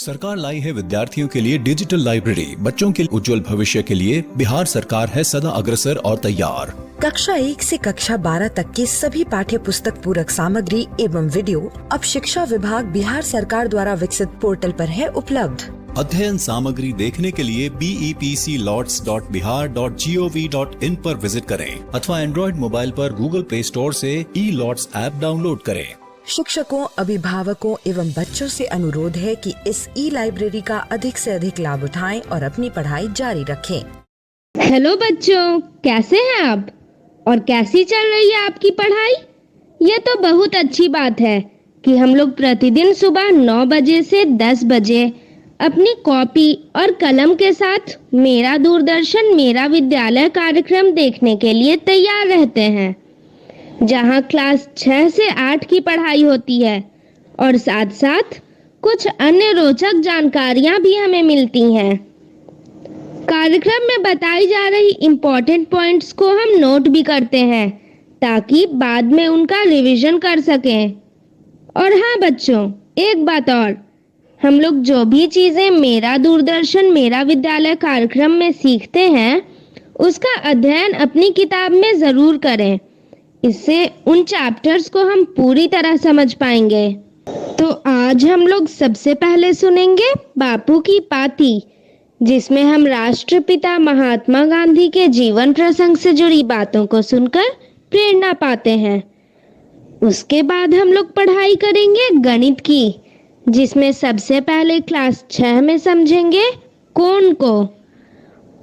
सरकार लाई है विद्यार्थियों के लिए डिजिटल लाइब्रेरी। बच्चों के उज्जवल भविष्य के लिए बिहार सरकार है सदा अग्रसर और तैयार। कक्षा 1 से कक्षा 12 तक की सभी पाठ्य पुस्तक पूरक सामग्री एवं वीडियो अब शिक्षा विभाग बिहार सरकार द्वारा विकसित पोर्टल पर है उपलब्ध। अध्ययन सामग्री देखने के लिए BEPCLOTS.bihar.gov.in पर विजिट करें अथवा एंड्रॉइड मोबाइल पर गूगल प्ले स्टोर से E-LOTS ऐप डाउनलोड करें। शिक्षकों, अभिभावकों एवं बच्चों से अनुरोध है कि इस लाइब्रेरी का अधिक से अधिक लाभ उठाएं और अपनी पढ़ाई जारी रखें। हेलो बच्चों, कैसे हैं आप और कैसी चल रही है आपकी पढ़ाई? ये तो बहुत अच्छी बात है कि हम लोग प्रतिदिन सुबह 9 बजे से 10 बजे अपनी कॉपी और कलम के साथ मेरा दूरदर्शन मेरा विद्यालय कार्यक्रम देखने के लिए तैयार रहते हैं, जहां क्लास 6 से 8 की पढ़ाई होती है और साथ साथ कुछ अन्य रोचक जानकारियां भी हमें मिलती हैं। कार्यक्रम में बताई जा रही इम्पोर्टेंट पॉइंट्स को हम नोट भी करते हैं ताकि बाद में उनका रिवीजन कर सकें। और हाँ बच्चों, एक बात और, हम लोग जो भी चीज़ें मेरा दूरदर्शन मेरा विद्यालय कार्यक्रम में सीखते हैं उसका अध्ययन अपनी किताब में ज़रूर करें। इससे उन चैप्टर्स को हम पूरी तरह समझ पाएंगे। तो आज हम लोग सबसे पहले सुनेंगे बापू की पाती, जिसमें हम राष्ट्रपिता महात्मा गांधी के जीवन प्रसंग से जुड़ी बातों को सुनकर प्रेरणा पाते हैं। उसके बाद हम लोग पढ़ाई करेंगे गणित की, जिसमें सबसे पहले क्लास 6 में समझेंगे कोण को।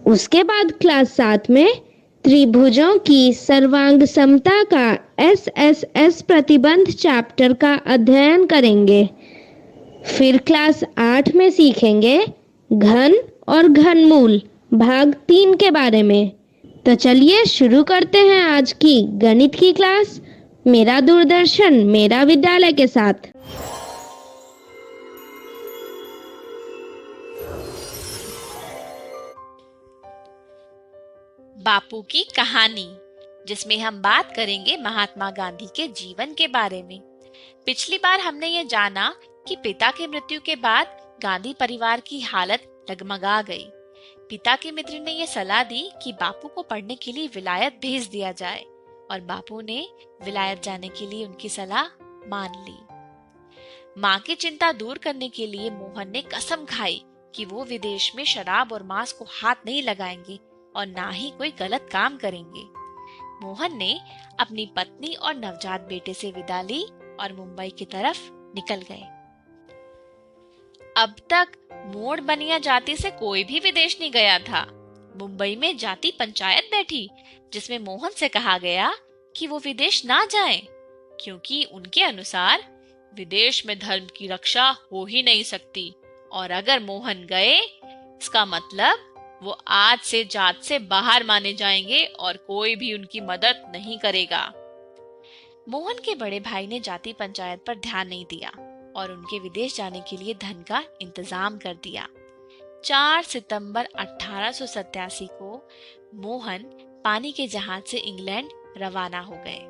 उसके बाद क्लास 7 में त्रिभुजों की सर्वांग समता का SSS प्रतिबंध चैप्टर का अध्ययन करेंगे। फिर क्लास 8 में सीखेंगे घन और घनमूल भाग 3 के बारे में। तो चलिए शुरू करते हैं आज की गणित की क्लास मेरा दूरदर्शन मेरा विद्यालय के साथ। बापू की कहानी, जिसमें हम बात करेंगे महात्मा गांधी के जीवन के बारे में। पिछली बार हमने ये जाना कि पिता की मृत्यु के बाद गांधी परिवार की हालत डगमगा गई। पिता के मित्र ने ये सलाह दी कि बापू को पढ़ने के लिए विलायत भेज दिया जाए और बापू ने विलायत जाने के लिए उनकी सलाह मान ली। माँ की चिंता दूर करने के लिए मोहन ने कसम खाई कि वो विदेश में शराब और मांस को हाथ नहीं लगाएंगे और ना ही कोई गलत काम करेंगे। मोहन ने अपनी पत्नी और नवजात बेटे से विदा ली और मुंबई की तरफ निकल गए। अब तक मोड़ बनिया जाति से कोई भी विदेश नहीं गया था। मुंबई में जाति पंचायत बैठी, जिसमें मोहन से कहा गया कि वो विदेश ना जाएं, क्योंकि उनके अनुसार विदेश में धर्म की रक्षा हो ही नहीं सकती और अगर मोहन गए इसका मतलब वो आज से जात से बाहर माने जाएंगे और कोई भी उनकी मदद नहीं करेगा। मोहन के बड़े भाई ने जाति पंचायत पर ध्यान नहीं दिया और उनके विदेश जाने के लिए धन का इंतजाम कर दिया। 4 सितंबर 1887 को मोहन पानी के जहाज से इंग्लैंड रवाना हो गए।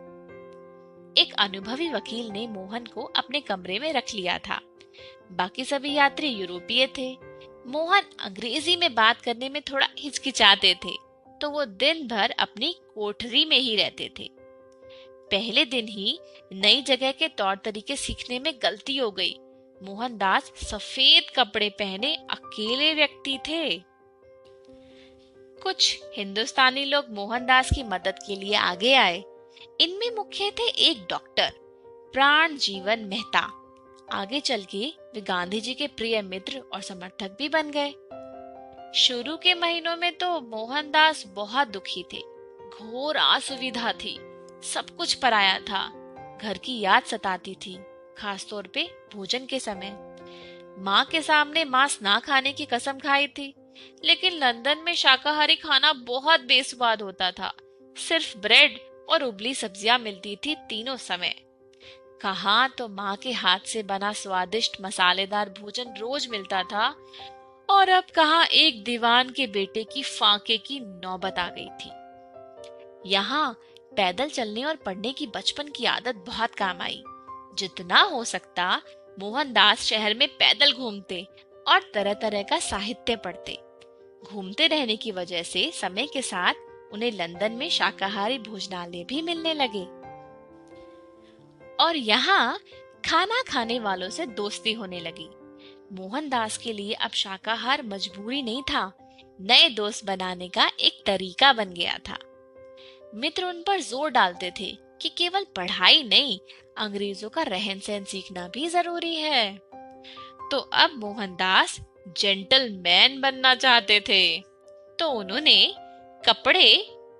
एक अनुभवी वकील ने मोहन को अपने कमरे में रख लिया था। बाकी सभी यात्री यूरोपीय थे। मोहन अंग्रेजी में बात करने में थोड़ा हिचकिचाते थे, तो वो दिन भर अपनी कोठरी में ही रहते थे। पहले दिन ही नई जगह के तौर तरीके सीखने में गलती हो गई। मोहनदास सफेद कपड़े पहने अकेले व्यक्ति थे। कुछ हिंदुस्तानी लोग मोहनदास की मदद के लिए आगे आए। इनमें मुख्य थे एक डॉक्टर प्राण जीवन मेहता। आगे चल के वे गांधी जी के प्रिय मित्र और समर्थक भी बन गए। शुरू के महीनों में तो मोहनदास बहुत दुखी थे। घोर असुविधा थी, सब कुछ पराया था। घर की याद सताती थी, खासतौर पे भोजन के समय। माँ के सामने मांस ना खाने की कसम खाई थी, लेकिन लंदन में शाकाहारी खाना बहुत बेस्वाद होता था। सिर्फ ब्रेड और उबली सब्जियां मिलती थी तीनों समय। कहाँ तो माँ के हाथ से बना स्वादिष्ट मसालेदार भोजन रोज मिलता था और अब कहाँ एक दीवान के बेटे की फांके की नौबत आ गई थी। यहाँ पैदल चलने और पढ़ने की बचपन की आदत बहुत काम आई। जितना हो सकता मोहनदास शहर में पैदल घूमते और तरह तरह का साहित्य पढ़ते। घूमते रहने की वजह से समय के साथ उन्हें लंदन में शाकाहारी भोजनालय भी मिलने लगे और यहाँ खाना खाने वालों से दोस्ती होने लगी। मोहनदास के लिए अब शाकाहार मजबूरी नहीं था, नए दोस्त बनाने का एक तरीका बन गया था। मित्र उन पर जोर डालते थे कि केवल पढ़ाई नहीं, अंग्रेजों का रहन सहन सीखना भी जरूरी है। तो अब मोहनदास जेंटलमैन बनना चाहते थे, तो उन्होंने कपड़े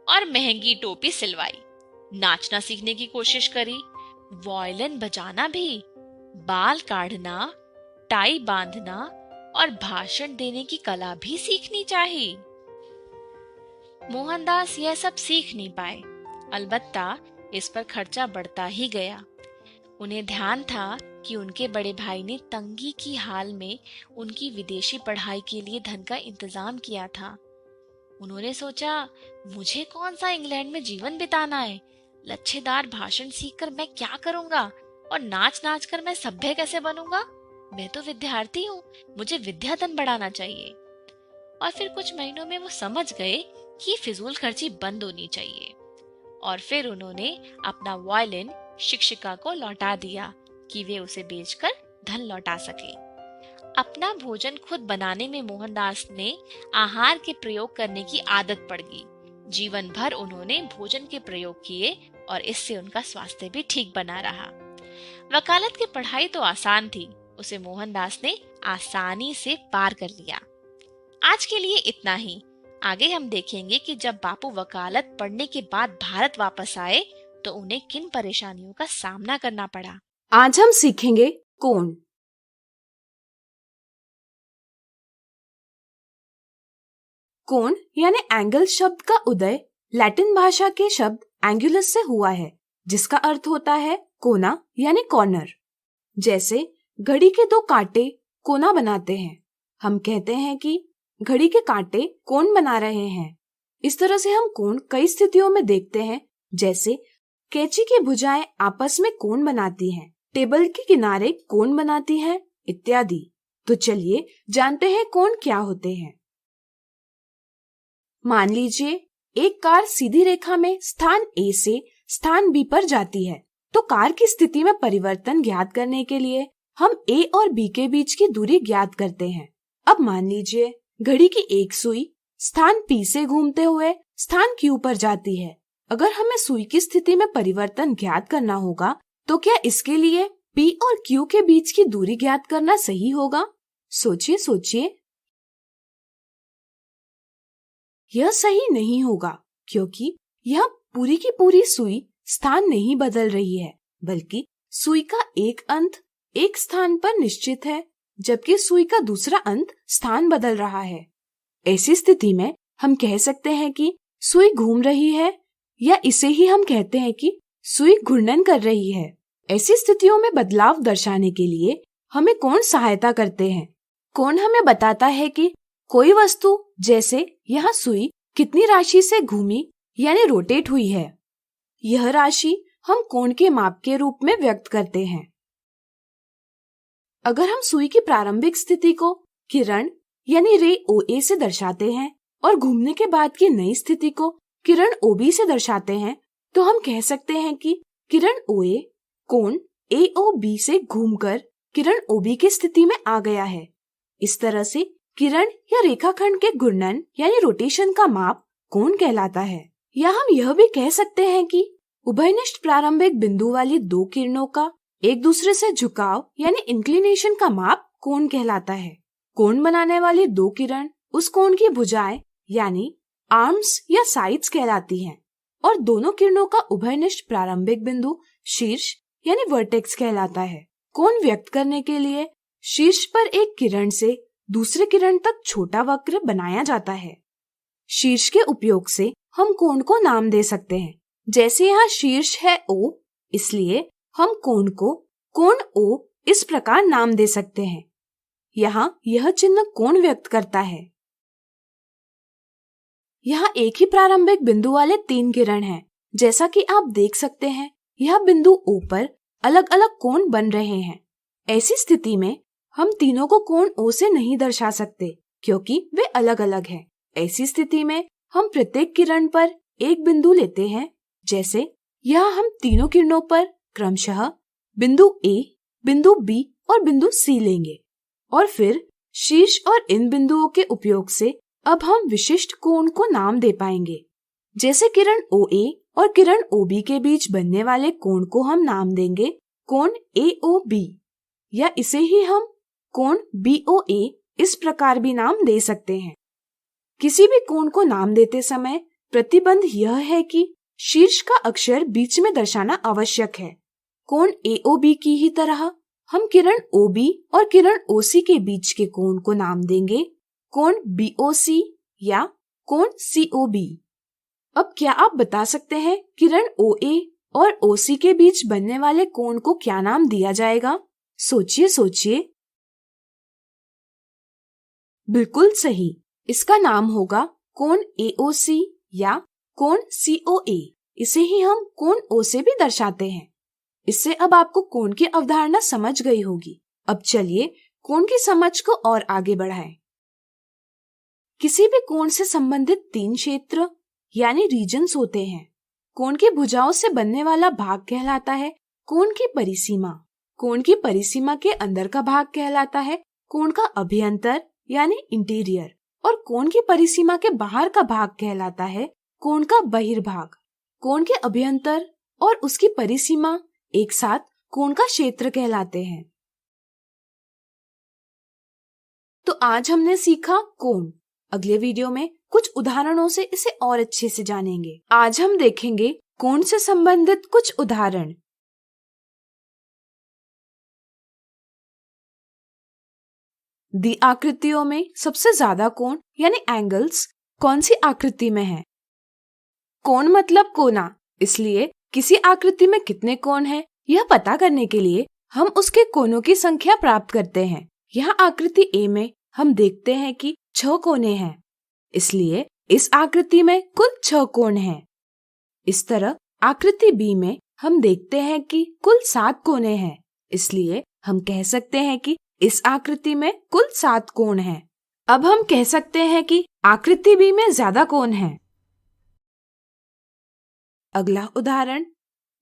और महंगी टोपी सिलवाई, नाचना सीखने की कोशिश करी, वायलिन बजाना भी, बाल काढ़ना, टाई बांधना और भाषण देने की कला भी सीखनी चाहिए। मोहनदास यह सब सीख नहीं पाए, अलबत्ता इस पर खर्चा बढ़ता ही गया। उन्हें ध्यान था कि उनके बड़े भाई ने तंगी की हाल में उनकी विदेशी पढ़ाई के लिए धन का इंतजाम किया था। उन्होंने सोचा, मुझे कौन सा इंग्लैंड में जीवन बिताना है, लच्छेदार भाषण सीखकर मैं क्या करूंगा और नाच नाच कर मैं सभ्य कैसे बनूंगा। मैं तो विद्यार्थी हूँ, मुझे विद्याधन बढ़ाना चाहिए। और फिर कुछ महीनों में वो समझ गए कि फिजूल खर्ची बंद होनी चाहिए और फिर उन्होंने अपना वायलिन शिक्षिका को लौटा दिया कि वे उसे बेचकर धन लौटा सके। अपना भोजन खुद बनाने में मोहनदास ने आहार के प्रयोग करने की आदत पड़ गई। जीवन भर उन्होंने भोजन के प्रयोग किए और इससे उनका स्वास्थ्य भी ठीक बना रहा। वकालत की पढ़ाई तो आसान थी, उसे मोहनदास ने आसानी से पार कर लिया। आज के लिए इतना ही। आगे हम देखेंगे कि जब बापू वकालत पढ़ने के बाद भारत वापस आए तो उन्हें किन परेशानियों का सामना करना पड़ा। आज हम सीखेंगे कोण। कोण यानी एंगल शब्द का उदय लैटिन भाषा के शब्द एंगुलस से हुआ है, जिसका अर्थ होता है कोना यानी कॉर्नर। जैसे घड़ी के दो कांटे कोना बनाते हैं, हम कहते हैं कि घड़ी के कांटे कोण बना रहे हैं। इस तरह से हम कोण कई स्थितियों में देखते हैं, जैसे कैंची की भुजाएं आपस में कोण बनाती हैं, टेबल के किनारे कोण बनाती हैं, इत्यादि। तो चलिए जानते हैं कोण क्या होते हैं। मान लीजिए एक कार सीधी रेखा में स्थान A से स्थान B पर जाती है, तो कार की स्थिति में परिवर्तन ज्ञात करने के लिए हम A और B के बीच की दूरी ज्ञात करते हैं। अब मान लीजिए घड़ी की एक सुई स्थान P से घूमते हुए स्थान Q पर जाती है। अगर हमें सुई की स्थिति में परिवर्तन ज्ञात करना होगा तो क्या इसके लिए P और Q के बीच की दूरी ज्ञात करना सही होगा? सोचिए सोचिए। यह सही नहीं होगा, क्योंकि यह पूरी की पूरी सुई स्थान नहीं बदल रही है, बल्कि सुई का एक अंत एक स्थान पर निश्चित है, जबकि सुई का दूसरा अंत स्थान बदल रहा है। ऐसी स्थिति में हम कह सकते हैं कि सुई घूम रही है, या इसे ही हम कहते हैं कि सुई घूर्णन कर रही है। ऐसी स्थितियों में बदलाव दर्शाने के लिए हमें कोण सहायता करते हैं। कोण हमें बताता है कि कोई वस्तु, जैसे यहाँ सुई, कितनी राशि से घूमी यानी रोटेट हुई है। यह राशि हम कोण के माप के रूप में व्यक्त करते हैं। अगर हम सुई की प्रारंभिक स्थिति को किरण यानी रे OA से दर्शाते हैं और घूमने के बाद की नई स्थिति को किरण OB से दर्शाते हैं, तो हम कह सकते हैं कि किरण OA कोण AOB से घूमकर किरण OB की स्थिति में आ गया है। इस तरह से किरण या रेखाखंड के घूर्णन यानी रोटेशन का माप कोण कहलाता है। या हम यह भी कह सकते हैं कि उभयनिष्ठ प्रारंभिक बिंदु वाली दो किरणों का एक दूसरे से झुकाव यानी इंक्लिनेशन का माप कोण कहलाता है। कोण बनाने वाली दो किरण उस कोण की भुजाएं यानी आर्म्स या साइड्स कहलाती हैं, और दोनों किरणों का उभयनिष्ठ प्रारंभिक बिंदु शीर्ष यानी वर्टेक्स कहलाता है। कोण व्यक्त करने के लिए शीर्ष पर एक किरण से दूसरे किरण तक छोटा वक्र बनाया जाता है। शीर्ष के उपयोग से हम कोण को नाम दे सकते हैं। जैसे यहाँ शीर्ष है O, इसलिए हम कोण को कोण O इस प्रकार नाम दे सकते हैं। यहाँ यह चिन्ह कोण व्यक्त करता है। यहाँ एक ही प्रारंभिक बिंदु वाले 3 किरण हैं। जैसा कि आप देख सकते हैं, यह बिंदु O पर अलग अलग कोण बन रहे हैं। ऐसी स्थिति में हम तीनों को कोण O से नहीं दर्शा सकते क्योंकि वे अलग अलग हैं। ऐसी स्थिति में हम प्रत्येक किरण पर एक बिंदु लेते हैं। जैसे यहाँ हम तीनों किरणों पर क्रमशः बिंदु A, बिंदु B और बिंदु C लेंगे और फिर शीर्ष और इन बिंदुओं के उपयोग से अब हम विशिष्ट कोण को नाम दे पाएंगे। जैसे किरण OA और किरण OB के बीच बनने वाले कोण को हम नाम देंगे कोण AOB, या इसे ही हम कोण BOA इस प्रकार भी नाम दे सकते हैं। किसी भी कोण को नाम देते समय प्रतिबंध यह है कि शीर्ष का अक्षर बीच में दर्शाना आवश्यक है। कोण AOB की ही तरह हम किरण OB और किरण OC के बीच के कोण को नाम देंगे कोण BOC या कोण COB। अब क्या आप बता सकते हैं किरण OA और OC के बीच बनने वाले कोण को क्या नाम दिया जाएगा? सोचिए सोचिए। बिल्कुल सही, इसका नाम होगा कोण AOC या कोण COA। इसे ही हम कोण O से भी दर्शाते हैं। इससे अब आपको कोण की अवधारणा समझ गई होगी। अब चलिए कोण की समझ को और आगे बढ़ाएं। किसी भी कोण से संबंधित 3 क्षेत्र यानी रीजन्स होते हैं। कोण की भुजाओं से बनने वाला भाग कहलाता है कोण की परिसीमा। कोण की परिसीमा के अंदर का भाग कहलाता है कोण का अभ्यंतर यानी इंटीरियर, और कोण की परिसीमा के बाहर का भाग कहलाता है कोण का बहिर्भाग। कोण के अभ्यंतर और उसकी परिसीमा एक साथ कोण का क्षेत्र कहलाते हैं। तो आज हमने सीखा कोण। अगले वीडियो में कुछ उदाहरणों से इसे और अच्छे से जानेंगे। आज हम देखेंगे कोण से संबंधित कुछ उदाहरण। दी आकृतियों में सबसे ज्यादा कोण यानी एंगल्स कौन सी आकृति में है? कोण मतलब कोना, इसलिए किसी आकृति में कितने कोण हैं यह पता करने के लिए हम उसके कोनों की संख्या प्राप्त करते हैं। यहाँ आकृति A में हम देखते हैं कि 6 कोने हैं, इसलिए इस आकृति में कुल 6 कोण हैं। इस तरह आकृति B में हम देखते हैं कि कुल 7 कोने हैं, इसलिए हम कह सकते हैं कि इस आकृति में कुल 7 कोण हैं। अब हम कह सकते हैं कि आकृति B में ज्यादा कोण हैं। अगला उदाहरण,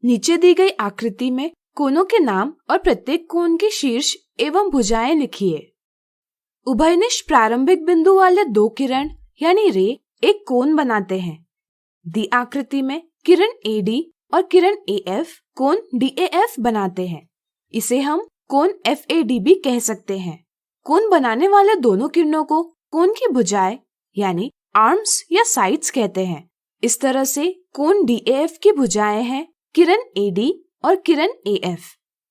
नीचे दी गई आकृति में कोनों के नाम और प्रत्येक कोण के शीर्ष एवं भुजाएं लिखिए। उभयनिष्ठ प्रारंभिक बिंदु वाले 2 किरण यानी रे एक कोण बनाते हैं। दी आकृति में किरण AD और किरण AF कोण DAF बनाते हैं। इसे हम कोण FAD भी कह सकते हैं। कोण बनाने वाले दोनों किरणों को कोण की भुजाएं यानी आर्म्स या साइड्स कहते हैं। इस तरह से कोण DAF की भुजाएं हैं किरण AD और किरण AF।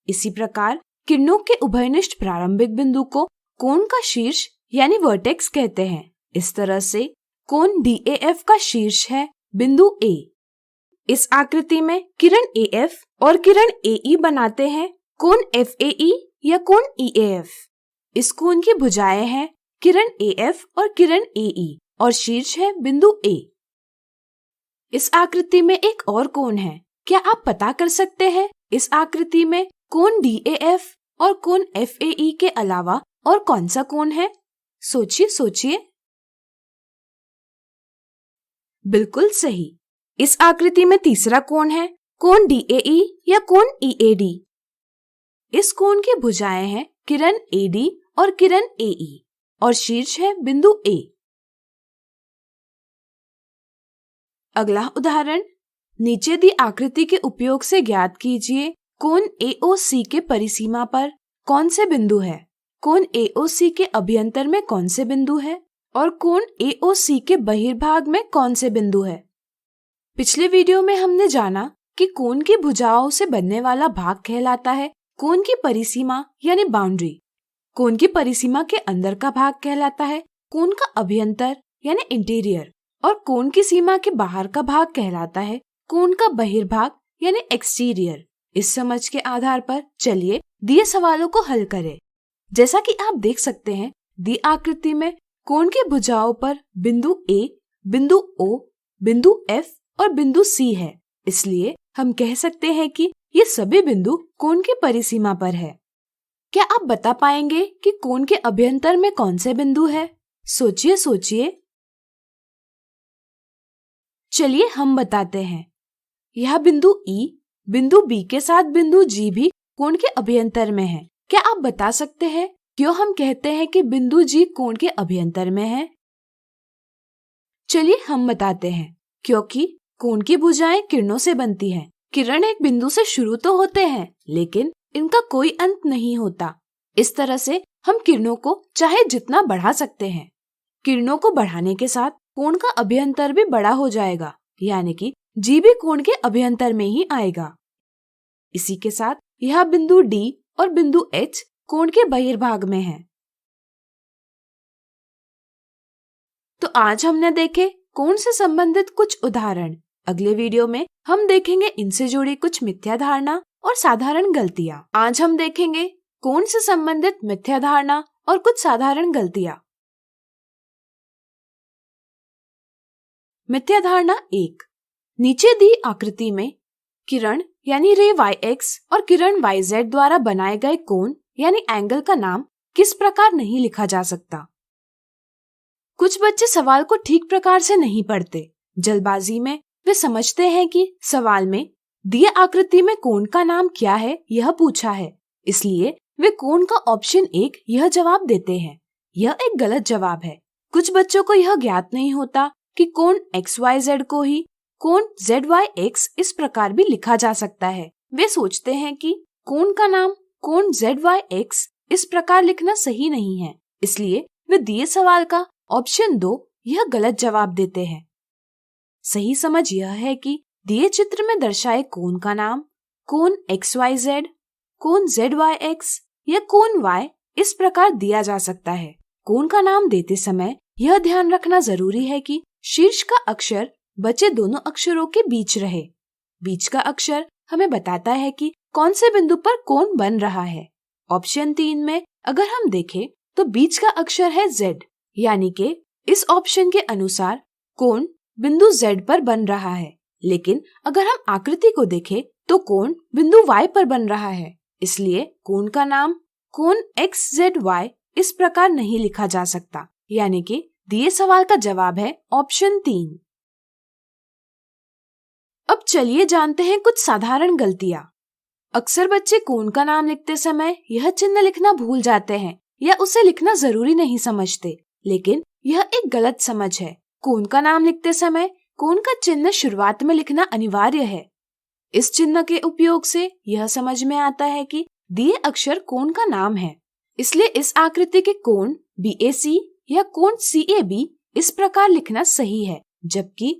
इसी प्रकार किरणों के उभयनिष्ठ प्रारंभिक बिंदु को कोण का शीर्ष यानी वर्टेक्स कहते हैं। इस तरह से कोण DAF का शीर्ष है बिंदु A। इस आकृति में किरण AF और किरण AE बनाते हैं कोण FAE या कोण EAF। इस कोण की भुजाएं हैं किरण AF और किरण AE और शीर्ष है बिंदु A। इस आकृति में एक और कोण है। क्या आप पता कर सकते हैं इस आकृति में कोण DAF और कोण FAE के अलावा और कौन सा कोण है? सोचिए सोचिए। बिल्कुल सही, इस आकृति में तीसरा कोण है कोण DAE या कोण EAD। इस कोण की भुजाएं हैं किरण AD और किरण AE और शीर्ष है बिंदु A। अगला उदाहरण, नीचे दी आकृति के उपयोग से ज्ञात कीजिए कोण AOC के परिसीमा पर कौन से बिंदु है। कोण AOC के अभ्यंतर में कौन से बिंदु है और कोण AOC के बहिर्भाग में कौन से बिंदु है। पिछले वीडियो में हमने जाना कि कोण की भुजाओं से बनने वाला भाग कहलाता है कोण की परिसीमा यानी बाउंड्री। कोण की परिसीमा के अंदर का भाग कहलाता है कोण का अभ्यंतर यानी इंटीरियर, और कोण की सीमा के बाहर का भाग कहलाता है कोण का बहिर्भाग यानी एक्सटीरियर। इस समझ के आधार पर चलिए दिए सवालों को हल करें। जैसा कि आप देख सकते हैं, दी आकृति में कोण की भुजाओं पर बिंदु A, बिंदु O, बिंदु F और बिंदु C है, इसलिए हम कह सकते हैं कि ये सभी बिंदु कोण की परिसीमा पर है। क्या आप बता पाएंगे कि कोण के अभ्यंतर में कौन से बिंदु है? सोचिए सोचिए। चलिए हम बताते हैं। यह बिंदु E बिंदु B के साथ बिंदु G भी कोण के अभ्यंतर में है। क्या आप बता सकते हैं क्यों हम कहते हैं कि बिंदु G कोण के अभ्यंतर में है? चलिए हम बताते हैं। क्योंकि कोण की भुजाएं किरणों से बनती हैं। किरण एक बिंदु से शुरू तो होते हैं, लेकिन इनका कोई अंत नहीं होता। इस तरह से हम किरणों को चाहे जितना बढ़ा सकते हैं। किरणों को बढ़ाने के साथ कोण का अभ्यंतर भी बड़ा हो जाएगा, यानी कि G भी कोण के अभ्यंतर में ही आएगा। इसी के साथ यह बिंदु D और बिंदु H कोण के बहिर्भाग में है। तो आज हमने देखे कोण से संबंधित कुछ उदाहरण। अगले वीडियो में हम देखेंगे इनसे जुड़ी कुछ मिथ्या धारणा और साधारण गलतियां। आज हम देखेंगे कोण से संबंधित मिथ्या धारणा और कुछ साधारण गलतियां। मिथ्या धारणा 1। नीचे दी आकृति में किरण यानी रे YX और किरण YZ द्वारा बनाए गए कोण यानी एंगल का नाम किस प्रकार नहीं लिखा जा सकता? कुछ बच्चे सवाल को ठीक प्रकार से नहीं पढ़ते। जल्दबाजी में वे समझते हैं कि सवाल में दिए आकृति में कोण का नाम क्या है यह पूछा है, इसलिए वे कोण का ऑप्शन 1 यह जवाब देते हैं। यह एक गलत जवाब है। कुछ बच्चों को यह ज्ञात नहीं होता कि कोण XYZ को ही कोण ZYX इस प्रकार भी लिखा जा सकता है। वे सोचते हैं कि कोण का नाम कोण ZYX इस प्रकार लिखना सही नहीं है, इसलिए वे दिए सवाल का ऑप्शन 2 यह गलत जवाब देते हैं। सही समझ यह है कि दिए चित्र में दर्शाए कोण का नाम कोण XYZ, कोण ZYX या कोण Y इस प्रकार दिया जा सकता है। कोण का नाम देते समय यह ध्यान रखना जरूरी है कि शीर्ष का अक्षर बचे दोनों अक्षरों के बीच रहे। बीच का अक्षर हमें बताता है कि कौन से बिंदु पर कोण बन रहा है। ऑप्शन 3 में अगर हम देखें तो बीच का अक्षर है Z, यानी कि इस ऑप्शन के अनुसार कोण बिंदु Z पर बन रहा है। लेकिन अगर हम आकृति को देखें तो कोण बिंदु Y पर बन रहा है, इसलिए कोण का नाम कोण XZY इस प्रकार नहीं लिखा जा सकता, यानी कि दिए सवाल का जवाब है ऑप्शन 3। अब चलिए जानते हैं कुछ साधारण गलतियां। अक्सर बच्चे कोण का नाम लिखते समय यह चिन्ह लिखना भूल जाते हैं या उसे लिखना जरूरी नहीं समझते, लेकिन यह एक गलत समझ है। कोण का नाम लिखते समय कोण का चिन्ह शुरुआत में लिखना अनिवार्य है। इस चिन्ह के उपयोग से यह समझ में आता है कि दिए अक्षर कोण का नाम है, इसलिए इस आकृति के कोण BAC या कोण CAB इस प्रकार लिखना सही है, जबकि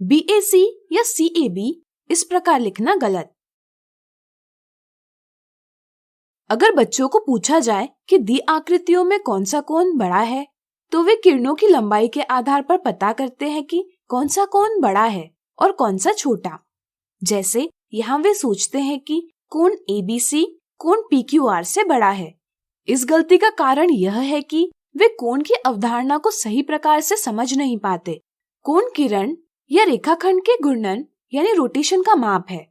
BAC या CAB इस प्रकार लिखना गलत। अगर बच्चों को पूछा जाए कि दी आकृतियों में कौन सा कोण बड़ा है, तो वे किरणों की लंबाई के आधार पर पता करते हैं कि कौन सा कोण बड़ा है और कौन सा छोटा। जैसे यहाँ वे सोचते हैं कि कोण ABC कोण PQR से बड़ा है। इस गलती का कारण यह है कि वे कोण की अवधारणा को सही प्रकार से समझ नहीं पाते। कोण किरण या रेखाखंड के घूर्णन यानी रोटेशन का माप है,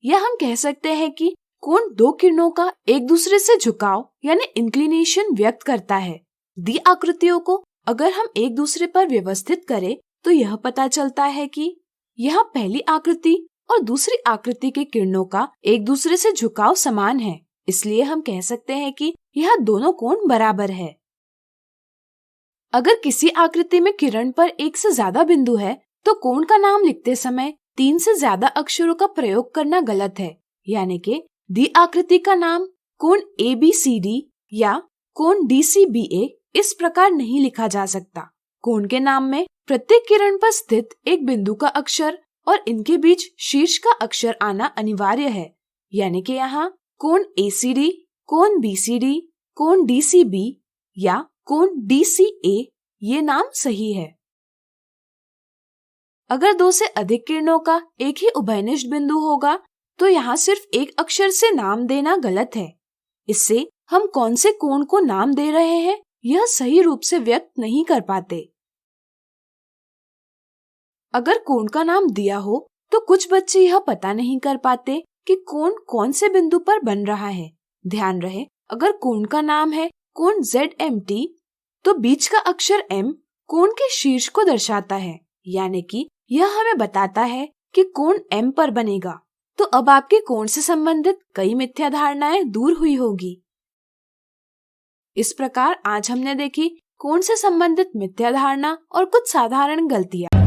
या हम कह सकते हैं कि कोण दो किरणों का एक दूसरे से झुकाव यानी इंक्लिनेशन व्यक्त करता है। दी आकृतियों को अगर हम एक दूसरे पर व्यवस्थित करें तो यह पता चलता है कि यह पहली आकृति और दूसरी आकृति के किरणों का एक दूसरे से झुकाव समान है, इसलिए हम कह सकते हैं कि यह दोनों कोण बराबर है। अगर किसी आकृति में किरण पर एक से ज्यादा बिंदु है तो कोण का नाम लिखते समय 3 से ज्यादा अक्षरों का प्रयोग करना गलत है, यानी कि दी आकृति का नाम कोण ABCD या कोण DCBA इस प्रकार नहीं लिखा जा सकता। कोण के नाम में प्रत्येक किरण पर स्थित एक बिंदु का अक्षर और इनके बीच शीर्ष का अक्षर आना अनिवार्य है, यानी कि यहाँ कोण ACD, कोण BCD, कोण DCB या कोण DCA ये नाम सही है। अगर 2 से अधिक किरणों का एक ही उभयनिष्ठ बिंदु होगा तो यहाँ सिर्फ एक अक्षर से नाम देना गलत है। इससे हम कौन से कोण को नाम दे रहे हैं यह सही रूप से व्यक्त नहीं कर पाते। अगर कोण का नाम दिया हो तो कुछ बच्चे यह पता नहीं कर पाते कि कोण कौन से बिंदु पर बन रहा है। ध्यान रहे अगर कोण का नाम है कोण ZMT, तो बीच का अक्षर M कोण के शीर्ष को दर्शाता है, यानी कि यह हमें बताता है कि कोण M पर बनेगा। तो अब आपके कोण से संबंधित कई मिथ्या धारणाएं दूर हुई होगी। इस प्रकार आज हमने देखी कोण से संबंधित मिथ्या धारणा और कुछ साधारण गलतियां।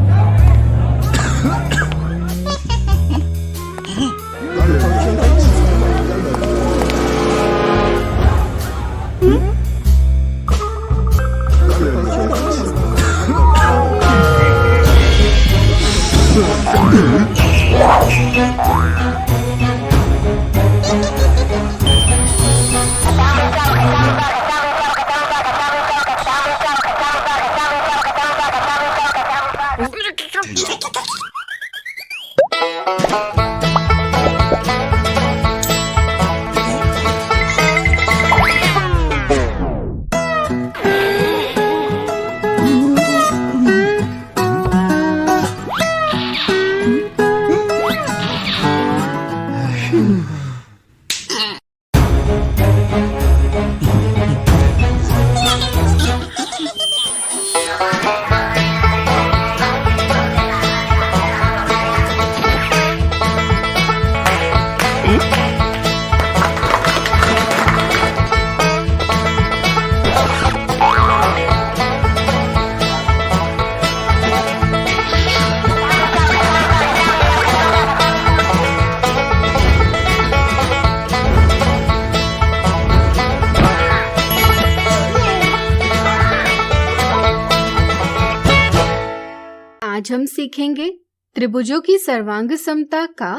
आज हम सीखेंगे त्रिभुजों की सर्वांग समता का